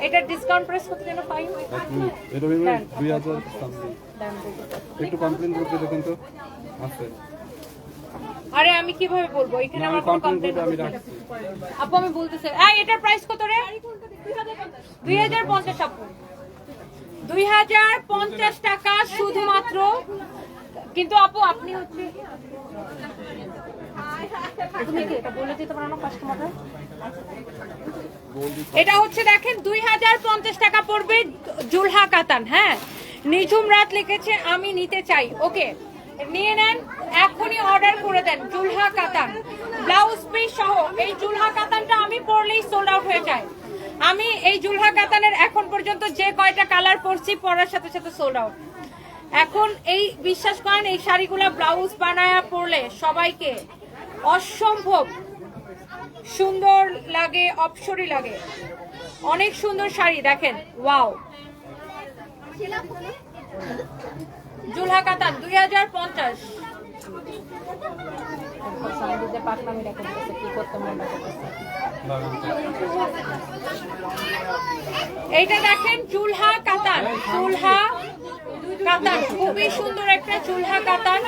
এটা ডিসকাউন্ট প্রাইস কত যেন পাই? এটা ভেবে 2000 সামথিং। একটু কমপ্লেইন করতে দেখুন তো আছে। আরে আমি কিভাবে বলবো, এখানে আমার কোনো কমপ্লেইন আমি রাখছি। আপু আমি বলতেছি, এই এটার প্রাইস কত রে? 2050 আপু, 2050 টাকা শুধুমাত্র। কিন্তু আপু আপনি হচ্ছে তুমি কি এটা বলে দিতে পারো না কাস্টমাররা? এটা হচ্ছে দেখেন 2050 টাকা পড়বে জুলহা কাতান। হ্যাঁ, নিঝুম রাত লিখেছে আমি নিতে চাই। ওকে, নিয়ে নেন, এখনই অর্ডার করে দেন। জুলহা কাতান ব্লাউজ পিস সহ এই জুলহা কাতানটা আমি পরলেই সোল্ড আউট হয়ে যায়। আমি এই জুলহা কাতানের এখন পর্যন্ত যে কয়টা কালার পরছি পরার সাথে সাথে সোল্ড আউট। এখন এই বিশ্বাস করেন এই শাড়িগুলা ব্লাউজ বানায়া পরলে সবাইকে অসম্ভব সুন্দর লাগে, অপসরি লাগে। অনেক সুন্দর শাড়ি দেখেন। ওয়াও, জুলহা কাতান 2050। এইটা দেখেন জুলহা কাতান, জুলহা কাতান খুবই সুন্দর একটা জুলহা কাতান,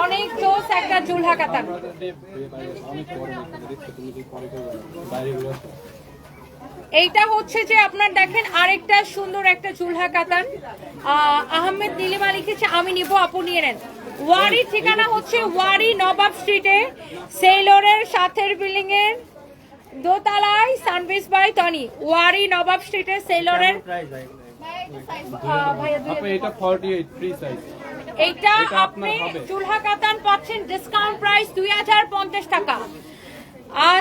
অনেক জোস একটা জুলহা কাতান। এইটা হচ্ছে যে আপনার দেখেন আরেকটা সুন্দর একটা জুলহা কাতান। আহমেদ নীলিমা লিখেছে আমি নিব, আপু নিয়ে নেন। ওয়ারি ঠিকানা হচ্ছে ওয়ারি নবাব স্ট্রিটে, সেইলরের সাথের বিল্ডিং এর দোতলায়, সানবিস বাই টনি। ওয়ারি নবাব স্ট্রিটে, সেইলরের এটা 48 ফ্রি সাইজ। এইটা আপনি জুলহা কাতান পাচ্ছেন ডিসকাউন্ট প্রাইস 2050 টাকা।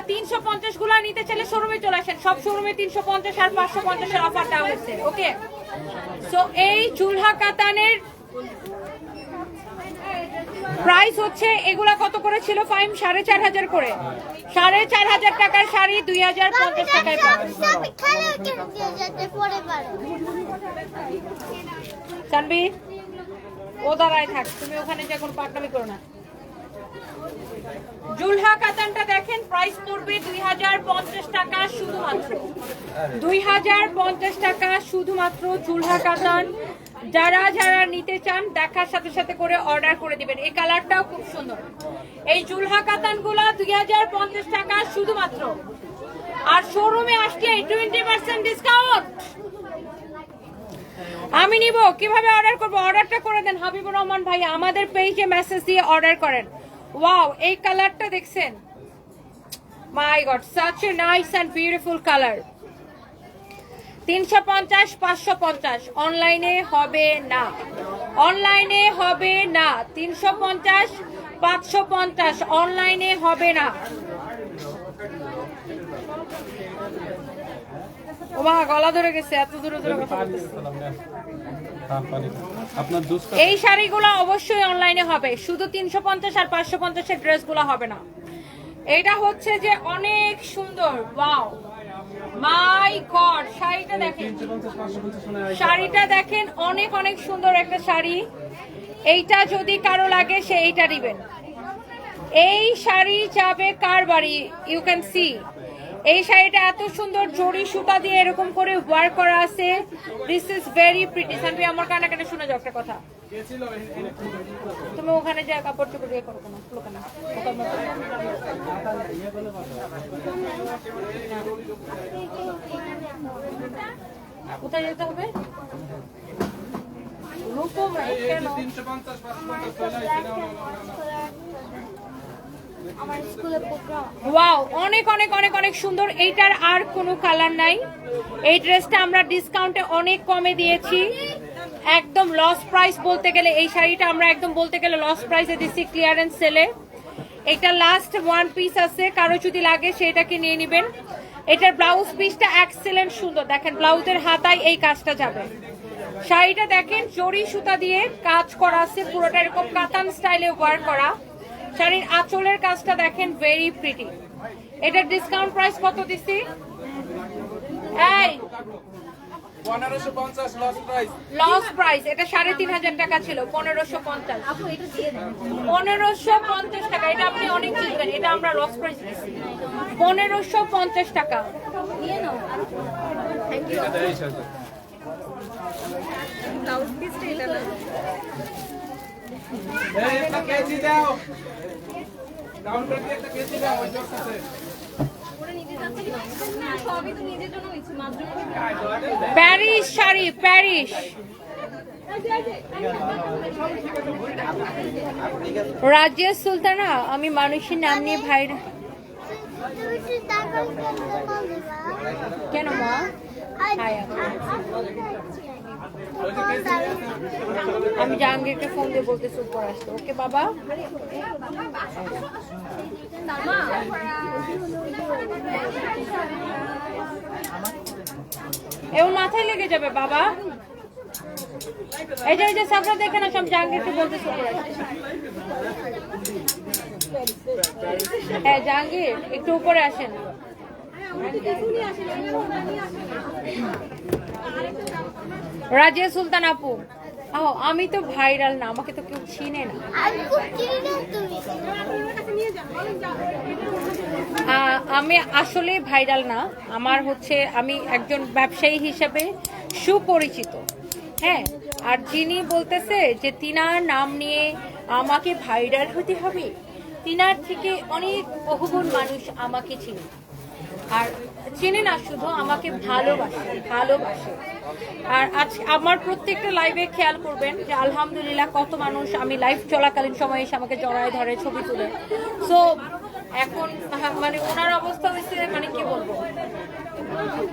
350 গুলা নিতে চাইলে শোরুমে চলে আসেন, সব শোরুমে 350 আর 550 এর অফার দেওয়া হয়েছে। ওকে, সো এই জুলহা কাতানের প্রাইস হচ্ছে, এগুলা কত করে ছিল ফাইম? 4500 করে। 4500 টাকার শাড়ি 2050 টাকায় পাবেন। জানবি ও দাঁড়ায় থাক, তুমি ওখানে যে এখন পাটনামি করো না। জুলহা কাতানটা দেখেন, প্রাইস পড়বে 2050 টাকা শুধুমাত্র। 2050 টাকা শুধুমাত্র জুলহা কাতান। যারা যারা নিতে চান দেখার সাথে সাথে করে অর্ডার করে দিবেন। এই কালারটাও খুব সুন্দর। এই জুলহা কাতানগুলো 2050 টাকা শুধুমাত্র। আর শোরুমে আসলে 20% ডিসকাউন্ট। আমি নিব, কিভাবে অর্ডার করব? অর্ডারটা করে দেন হাবিবুর রহমান ভাই, আমাদের পেজে মেসেজ দিয়ে অর্ডার করেন। ওয়াও, এই কালারটা দেখছেন? My god, such a nice and beautiful colour. 350, 550 অনলাইনে হবে না, অনলাইনে হবে না। 350, 550 অনলাইনে হবে না। ও মা, গলা ধরে গেছে, এত দূরে দূরে কথা বলতেছে। এই শাড়িগুলো অবশ্যই অনলাইনে হবে, শুধু 350 আর 550 এর ড্রেসগুলো হবে না। এটা হচ্ছে যে অনেক সুন্দর। ওয়াও মাই গড, শাড়িটা দেখেন, শাড়িটা দেখেন, অনেক অনেক সুন্দর একটা শাড়ি। এইটা যদি কারো লাগে সে এইটা দিবেন। এই শাড়ি যাবে কার বাড়ি? ইউ ক্যান সি এই শাড়িটা এত সুন্দর জরি সুতা দিয়ে এরকম করে ওয়ার্ক করা আছে। This is very pretty. Sanvi, আমার কানে কানে শুনে যাও একটা কথা। তুমি ওখানে যা কাপড় চোপড় দিয়ে করো না, লোক না কোথায় যেতে হবে? ওয়াও, অনেক অনেক অনেক অনেক সুন্দর। এইটার আর কোনো কালার নাই। এই ড্রেসটা আমরা ডিসকাউন্টে অনেক কমে দিয়েছি, একদম লস প্রাইস বলতে গেলে। এই শাড়িটা আমরা একদম বলতে গেলে লস প্রাইসে দিচ্ছি, ক্লিয়ারেন্স সেলে। এটা লাস্ট ওয়ান পিস আছে, কারো যদি লাগে সেটাকে নিয়ে নেবেন। এটার ব্লাউজ পিসটা এক্সেলেন্ট সুন্দর, দেখেন ব্লাউজের হাতায় এই কাজটা যাবে। শাড়িটা দেখেন, জরি সুতা দিয়ে কাজ করা আছে, পুরোটা এরকম কাতান স্টাইলে ওয়ার্ক করা। শাড়ির আঁচলের কাজটা দেখেন, ভেরি প্রিটি। এটার ডিসকাউন্ট প্রাইস কত দিছি? এই 1550 লস প্রাইস। Loss price. এটা 3500 টাকা ছিল, 1550। 1550 টাকা। এটা আপনি অনেক চিনবেন, এটা আমরা লস প্রাইস দিচ্ছি 1550 টাকা। নিয়ে নাও। Thank you. ব্লাউজ পিসটা এটা না। এই একটা কেজি দাও, কাউন্টার দিয়ে একটা কেজি দাও ওই জন্য আছে। ওরা নিজে যাচ্ছে কি না? সবই তো নিজের জন্য নিচ্ছি, মার জন্য নিচ্ছি। Paris sari, Paris. রাজিয়া সুলতানা, আমি মানুষের নাম নিয়ে ভাইরা কেন মা? আমি জাহাঙ্গীরকে ফোন দিয়ে বলতেছি উপর আসতে। ওকে বাবা। এমন মাথায় লেগে যাবে বাবা। এই যে সাফরা দেখে না, সব জাহাঙ্গীরকে বলতেছি উপর আসতে। হ্যাঁ জাহাঙ্গীর, একটু উপরে আসেন। রাজিয়া সুলতান আপু, আমি তো ভাইরাল না, আমাকে তো কেউ চিনে না। আমি আসলে ভাইরাল না, আমার হচ্ছে আমি একজন ব্যবসায়ী হিসেবে সুপরিচিত। হ্যাঁ, আর যিনি বলতেছে যে তিনার নাম নিয়ে আমাকে ভাইরাল হতে হবে, তিনার থেকে অনেক বহুগুণ মানুষ আমাকে চিনে। আর চিনে না শুধু, আমাকে ভালোবাসে ভালোবাসে। আর আজ আমার প্রত্যেকটা লাইভে খেয়াল করবেন যে আলহামদুলিল্লাহ কত মানুষ আমি লাইভ চলাকালীন সময়ে এসে আমাকে জড়ায় ধরে, ছবি তুলে। সো এখন মানে ওনার অবস্থা হয়েছে, মানে কি বলবো,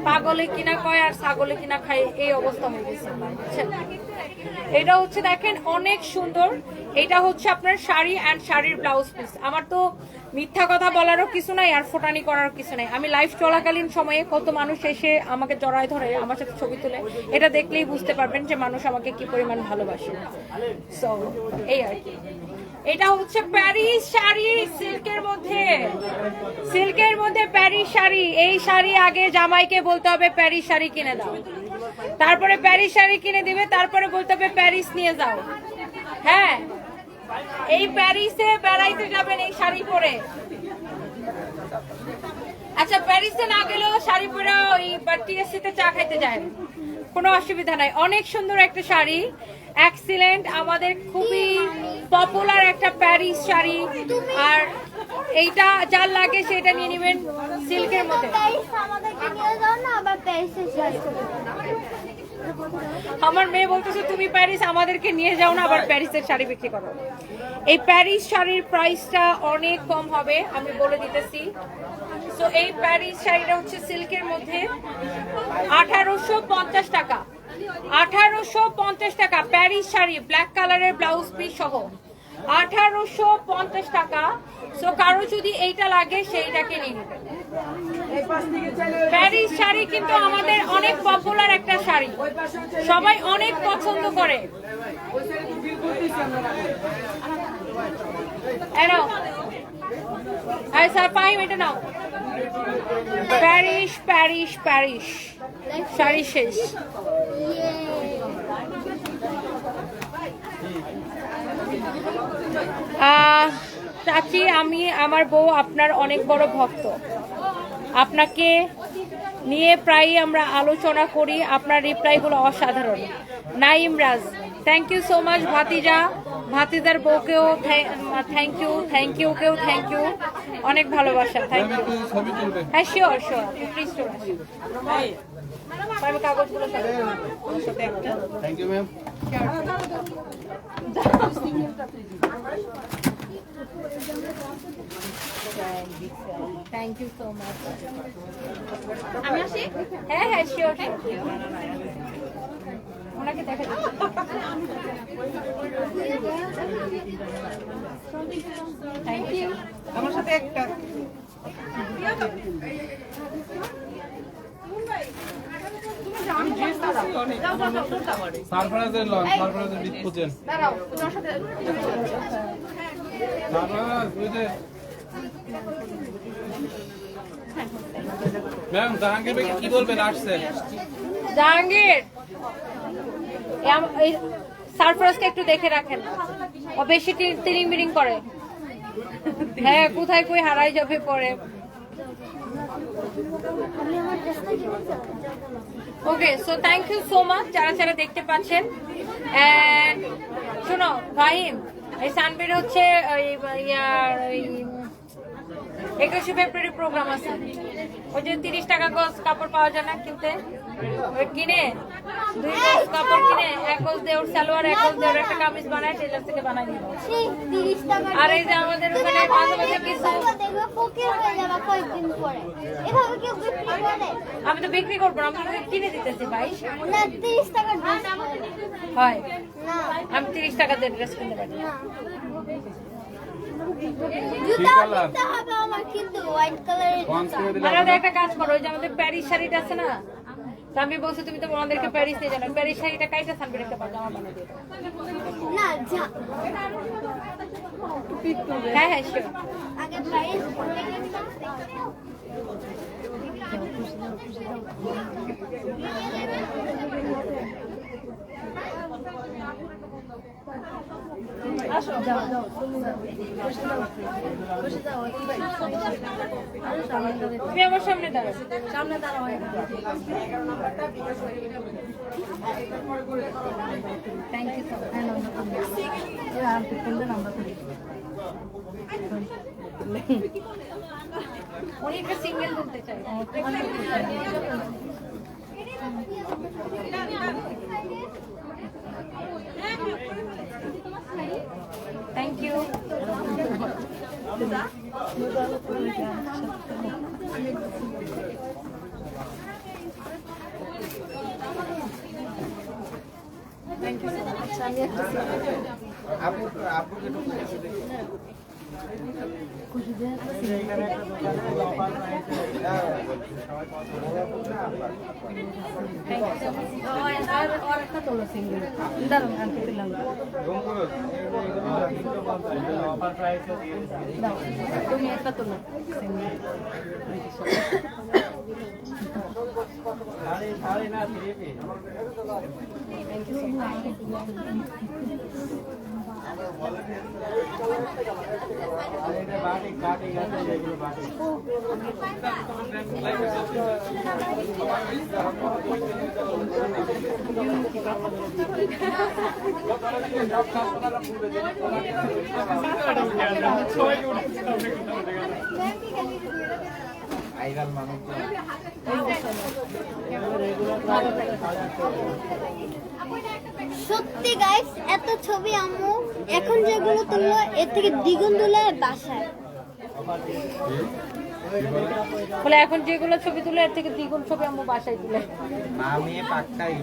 পাগলে কিনা কয় আর ছাগলে কিনা খায়, এই অবস্থা হয়ে গেছে। এটা হচ্ছে দেখেন অনেক সুন্দর। এটা হচ্ছে আপনার শাড়ি অ্যান্ড শাড়ির ব্লাউজ পিস। আমার তো মিথ্যা কথা বলারও কিছু নাই আর ফোটানি করারও কিছু নাই। আমি লাইভ চলাকালীন সময়ে কত মানুষ এসে আমাকে জড়ায় ধরে, আমার সাথে ছবি তুলে, এটা দেখলেই বুঝতে পারবেন যে মানুষ আমাকে কি পরিমাণ ভালোবাসে। সো এই আর কি। এটা হচ্ছে প্যারিস শাড়ি, সিল্কের মধ্যে, সিল্কের মধ্যে প্যারিস শাড়ি। এই শাড়ি আগে জামাইকে বলতে হবে প্যারিস শাড়ি কিনে দাও, তারপরে প্যারিস শাড়ি কিনে দিবে, তারপরে বলতে হবে প্যারিস নিয়ে যাও। হ্যাঁ, এই প্যারিসে বেড়াইতে যাবেন এই শাড়ি পরে। আচ্ছা, প্যারিসে না গেলেও শাড়ি পরে ওই টিএসসি তে চা খাইতে যায়, কোনো অসুবিধা নাই। অনেক সুন্দর একটা শাড়ি, এক্সিলেন্ট, আমাদের খুবই পপুলার একটা প্যারিস শাড়ি। আর এইটা যার লাগে সেটা নিয়ে নেবেন সিল্কের মধ্যে। আমার মেয়ে বলতেছে তুমি প্যারিস আমাদেরকে নিয়ে যাও না, আবার প্যারিসের শাড়ি বিক্রি করো। এই প্যারিস শাড়ির প্রাইসটা অনেক কম হবে, আমি বলে দিতেছি। তো এই প্যারিস শাড়িটা হচ্ছে সিল্কের মধ্যে 1850 টাকা। 1850 টাকা প্যারিস শাড়ি, ব্ল্যাক কালারের ব্লাউজ পিস সহ 1850 টাকা। সো কারো যদি এইটা লাগে সেইটাকে নিয়ে নেবেন। প্যারিস শাড়ি কিন্তু আমাদের অনেক পপুলার একটা শাড়ি, সবাই অনেক পছন্দ করে। স্যার পাইম এটা নাও। প্যারিস প্যারিস প্যারিস শাড়ি শেষ। চাচি, আমি আমার বউ আপনার অনেক বড় ভক্ত, আপনাকে নিয়ে প্রায়ই আমরা আলোচনা করি, আপনার রিপ্লাইগুলো অসাধারণ। Naim Raj, thank you so much ভাতিজা, ভাতিজার বউকেও থ্যাংক ইউ, থ্যাংক ইউ কেও থ্যাংক ইউ, অনেক ভালোবাসা, থ্যাংক ইউ। হ্যাঁ শিওর শিওর, প্লিজ চলে আসুন। আমি কাগজগুলো thank you ma'am. Thank you so much. আমি আসি। হ্যাঁ হ্যাঁ শিওর, ওনাকে দেখা থ্যাংক ইউ। আমার সাথে একটা সারফরাজের লন, সারফরাজের বিট খুঁজেন। দাঁড়াও, তোমার সাথে সারফরাজ ওই যে ম্যাম জাহাঙ্গীর ভাই কি বলবেন আসছে? জাহাঙ্গীর, এই সারফরাজকে একটু দেখে রাখেন, ও বেশি তিরিং বিরিং করে। হ্যাঁ, কোথায় কই হারাই যাবে পরে। Okay, so thank you so much যারা যারা দেখতে পাচ্ছেন। এন্ড শোনো ফাহিম, এই সানবের হচ্ছে 21 ফেব্রুয়ারি প্রোগ্রাম আছে, ওই যে 30 টাকা গজ কাপড় পাওয়া যায় না কিনতে, ওই কিনে 2 গজ কাপড় কিনে 1 গজ দেওর সালোয়ার, 1 গজ দেওর একটা কামিজ বানায় টেলার থেকে বানাই নিব। আর এই যে আমাদের ওখানে মাঝে মাঝে কিছু আমি তো বিক্রি করবো না, আমি কিনে দিতেছি ভাই। হয়, আমি 30 টাকা দিয়ে ড্রেস কিনতে পারি। আমাদের একটা কাজ করো, ওই যে আমাদের প্যারিস শাড়িটা আছে না, তো আমি বলছি তুমি তো আমাদেরকে প্যারিস নিয়ে জানো, প্যারিস শাড়িটা কাইটা সানবে একটা জামা বানিয়ে দিয়ে দাও। হ্যাঁ হ্যাঁ শিওর। তুমি আমার সামনে দাঁড়াও, সামনে দাঁড়াও। থ্যাংক ইউ উনি একটা সিঙ্গেল বলতে চাই। Thank you. তুমি একটা তোলো। Thank you so much. সত্যি গাইস, এত ছবি আম্মু এখন যেগুলো তুললো এর থেকে দ্বিগুণ তুলে বাসায়। বলে এখন যেগুলো ছবি তুলে এর থেকে দ্বিগুণ ছবি আম্মু বাসায় তুলে। আমি পাক্কাই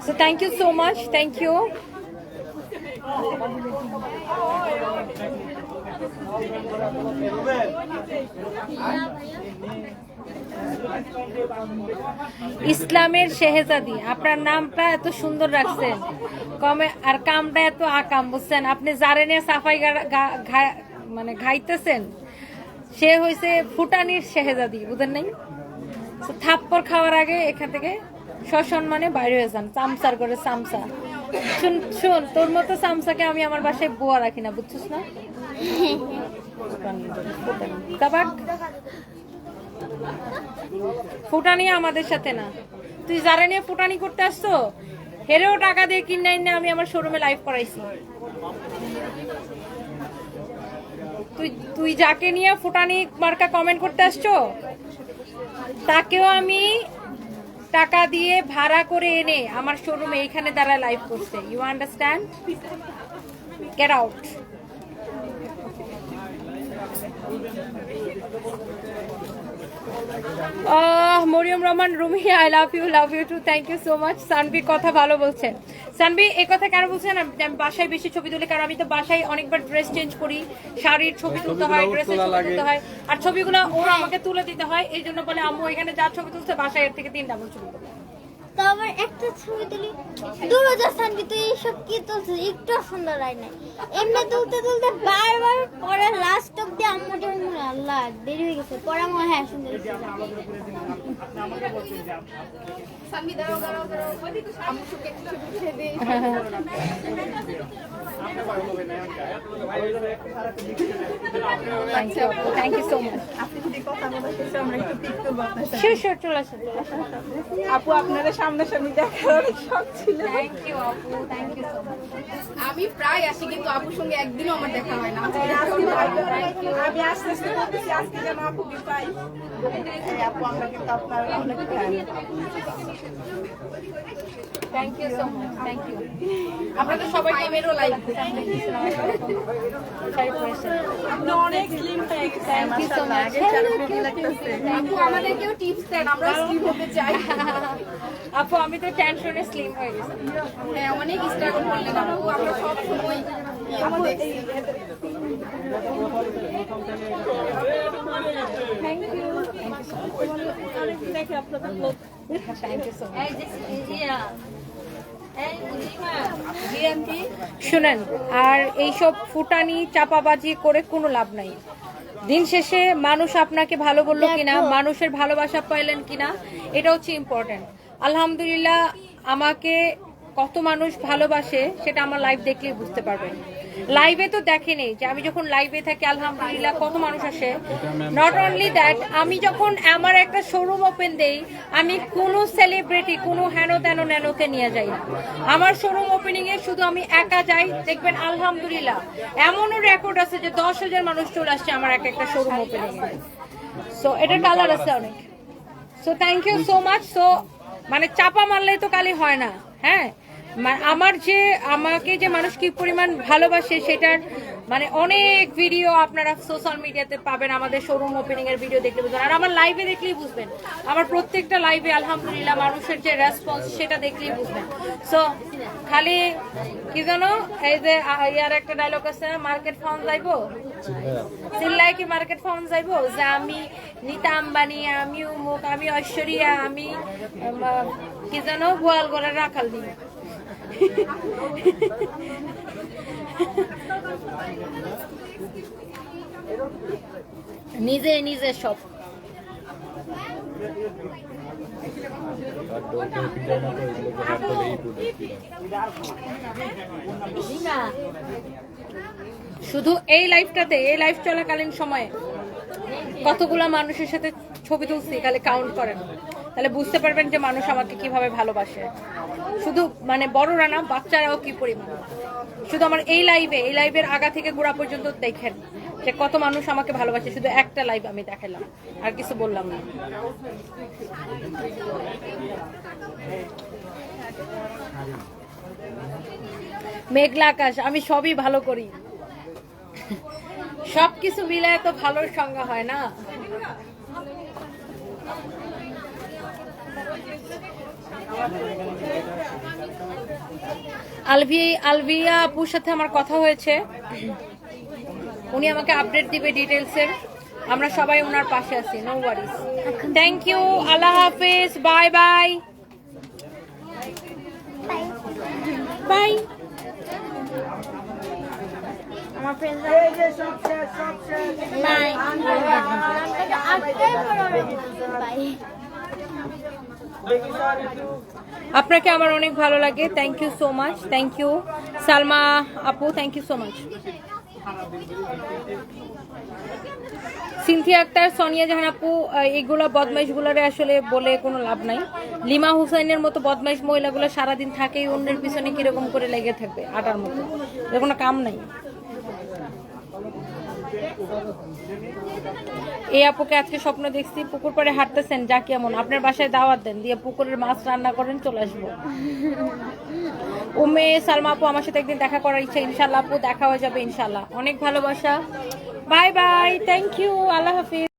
so thank you so much, thank you. ইসলামের শেহজাদি, আপনার নামটা এত সুন্দর রাখছেন কমে, আর কামটা এত আকাম, বুঝছেন? আপনি যারে নিয়ে সাফাই মানে ঘাইতেছেন সে হয়েছে ফুটানির শেহজাদি, বুঝেন নাই? থাপ্পড় খাওয়ার আগে এখান থেকে সসম্মানে বাইরে হয়ে যান, চামচার করে চামচা। শুন, তোর মতো চামচাকে আমি আমার বাসায় বুয়া রাখি না, বুঝছিস না? ফুটানি আমাদের সাথে না। তুই যারা নিয়ে ফুটানি করতে আসছো হেরেও টাকা দিয়ে কিনে না আমি আমার শোরুমে লাইভ করাইছি। তুই যাকে নিয়ে ফুটানি মার্কা কমেন্ট করতে আসছো তাকেও আমি টাকা দিয়ে ভাড়া করে এনে আমার শোরুমে এখানে দ্বারা লাইভ করছে। You understand? Get out. Mariam Rahman Rumi, I love you too, thank you so much. Sanvi কথা ভালো বলছেন। সানভি এই কথা কেন বলছেন? আমি বাসায় বেশি ছবি তুলি, কারণ আমি তো বাসায় অনেকবার ড্রেস চেঞ্জ করি, শাড়ির ছবি তুলতে হয়, ড্রেসের ছবি তুলতে হয়, আর ছবিগুলো ওরা আমাকে তুলে দিতে হয়। এই জন্য বলে আম্মু এখানে যা ছবি তুলছে বাসায় এর থেকে 3 ডাবল ছবি তুলে। তো আবার একটা ছবি তুলি, দুরজা সানবি তুই এইসব কি তুলছিস? একটু সুন্দর হয় না, এমনি তুলতে তুলতে বারবার পরে লাস্ট অব্দি আম্মু যখন আল্লাহ দেরি হয়ে গেছে পরে আমার হ্যাঁ সুন্দর হয়েছে। Thank you so much. আপনি যদি কথা বলা শেষে আমরা একটু পিক করবো আপনার সাথে। শিওর চলে আসেন। আপু আপনারা সামনাসামনি দেখার অনেক শখ ছিল। থ্যাংক ইউ আপু, থ্যাংক ইউ সো মাচ। আমি প্রায় আসি কিন্তু আপুর সঙ্গে একদিনও আমার দেখা হয় না। আমি আস্তে আস্তে বলতেছি আজকে যেন আপুকে পাই। এই আপু আমরা কিন্তু আপনার অনেক fan. Thank you so much, thank you. আমরা তো সবাই টাইমেরও লাইভ। আপনি অনেক স্লিম হয়ে গেছেন Thank you so মাশাআল্লাহ। much. আগে চার ফিট লাগতেছে। আপু আমাদেরকেও টিপস দেন, আমরা স্লিম হতে চাই। আপু আমি তো টেনশনে স্লিম হয়ে গেছি। হ্যাঁ অনেক স্ট্রাগল করলেন আপু, আমরা সব সময় দেখছি। Thank you, thank you so much. শুনেন, আর এইসব ফুটানি চাপাবাজি করে কোনো লাভ নাই। দিন শেষে মানুষ আপনাকে ভালো বললো কিনা, মানুষের ভালোবাসা পাইলেন কিনা, এটা হচ্ছে ইম্পর্টেন্ট। আলহামদুলিল্লাহ আমাকে কত মানুষ ভালোবাসে সেটা আমার লাইভ দেখলেই বুঝতে পারবেন। লাইভে তো দেখেনি যে আমি যখন লাইভে থাকি আলহামদুলিল্লাহ কত মানুষ আসে। নট অনলি দ্যাট, আমি যখন আমার একটা শোরুম ওপেন দেই আমি কোনো সেলিব্রিটি কোনো হেন তেন ন্যানোকে নিয়ে যাই না। আমার শোরুম ওপেনিং এ শুধু আমি একা যাই। দেখবেন আলহামদুলিল্লাহ এমনও রেকর্ড আছে যে 10,000 মানুষ চলে আসছে আমার একটা শোরুম ওপেনিং এ। সো এটা কালার আছে অনেক। So thank you so much. So মানে চাপা মারলেই তো কালি হয় না। হ্যাঁ, আমাকে যে মানুষ কি পরিমাণ ভালোবাসে সেটার মানে অনেক ভিডিও আপনারা সোশ্যাল মিডিয়াতে পাবেন। আমাদের শোরুম ওপেনিং এর ভিডিও দেখলে বুঝবেন, আর আমার লাইভে দেখলেই বুঝবেন। আমার প্রত্যেকটা লাইভে আলহামদুলিল্লাহ মানুষের যে রেসপন্স সেটা দেখলেই বুঝবেন। সো খালি কি জানো, এই যে ইয়ার একটা ডায়লগ আছে, মার্কেট ফাউন্ড যাইবো চিল্লাই কি মার্কেট ফাউন্ড যাইবো, যে আমি নীতা আম্বানি, আমি উমুক, আমি ঐশ্বরিয়া, আমি কি জানো গোয়ালগড়ের রাখাল দিই। নিজে নিজে সব শুধু এই লাইফটাতে, এই লাইফ চলাকালীন সময়ে কতগুলা মানুষের সাথে ছবি তুলছি খালি কাউন্ট করেন, তাহলে বুঝতে পারবেন যে মানুষ আমাকে কিভাবে ভালোবাসে। শুধু মানে বড়রা না, বাচ্চারাও কি পরিমাণ। শুধু আমার এই লাইভের আগা থেকে গোড়া পর্যন্ত দেখেন যে কত মানুষ আমাকে ভালোবাসে। শুধু একটা লাইভ আমি দেখালাম, আর কিছু বললাম না। মেঘলা আকাশ, আমি সবই ভালো করি, সবকিছু মিলায় তো ভালোর সংজ্ঞা হয় না। আলভিয়া আপুর সাথে আমার কথা হয়েছে, উনি আমাকে আপডেট দিবে ডিটেলসের। আমরা সবাই ওনার পাশে আছি, নো ওয়ারিস। থ্যাংক ইউ, আল্লাহ হাফেজ, বাই বাই বাই। আমার ফ্রেন্ডরা নাই বাই। আপনাকে আমার অনেক ভালো লাগে, thank you so much. Thank you Salma আপু, thank you so much. Sinthia Akter, Sonia Jahan আপু, এইগুলা বদমাইশগুলারে আসলে বলে কোনো লাভ নাই। লিমা হুসাইনের মতো বদমাইশ মহিলাগুলো সারাদিন থাকেই অন্যের পিছনে কিরকম করে লেগে থাকবে আটার মতো, এর কোনো কাম নাই। এই আপুকে আজকে স্বপ্ন দেখছি পুকুর পাড়ে হাঁটতেছেন, যা কেমন, আপনার বাসায় দাওয়াত দেন, দিয়ে পুকুরের মাছ রান্না করেন, চলে আসবো। উমে সালমা আপু, আমার সাথে একদিন দেখা করার ইচ্ছা, ইনশাল্লাহ আপু দেখা হয়ে যাবে ইনশাল্লাহ। অনেক ভালোবাসা, বাই বাই, থ্যাংক ইউ, আল্লাহ হাফিজ।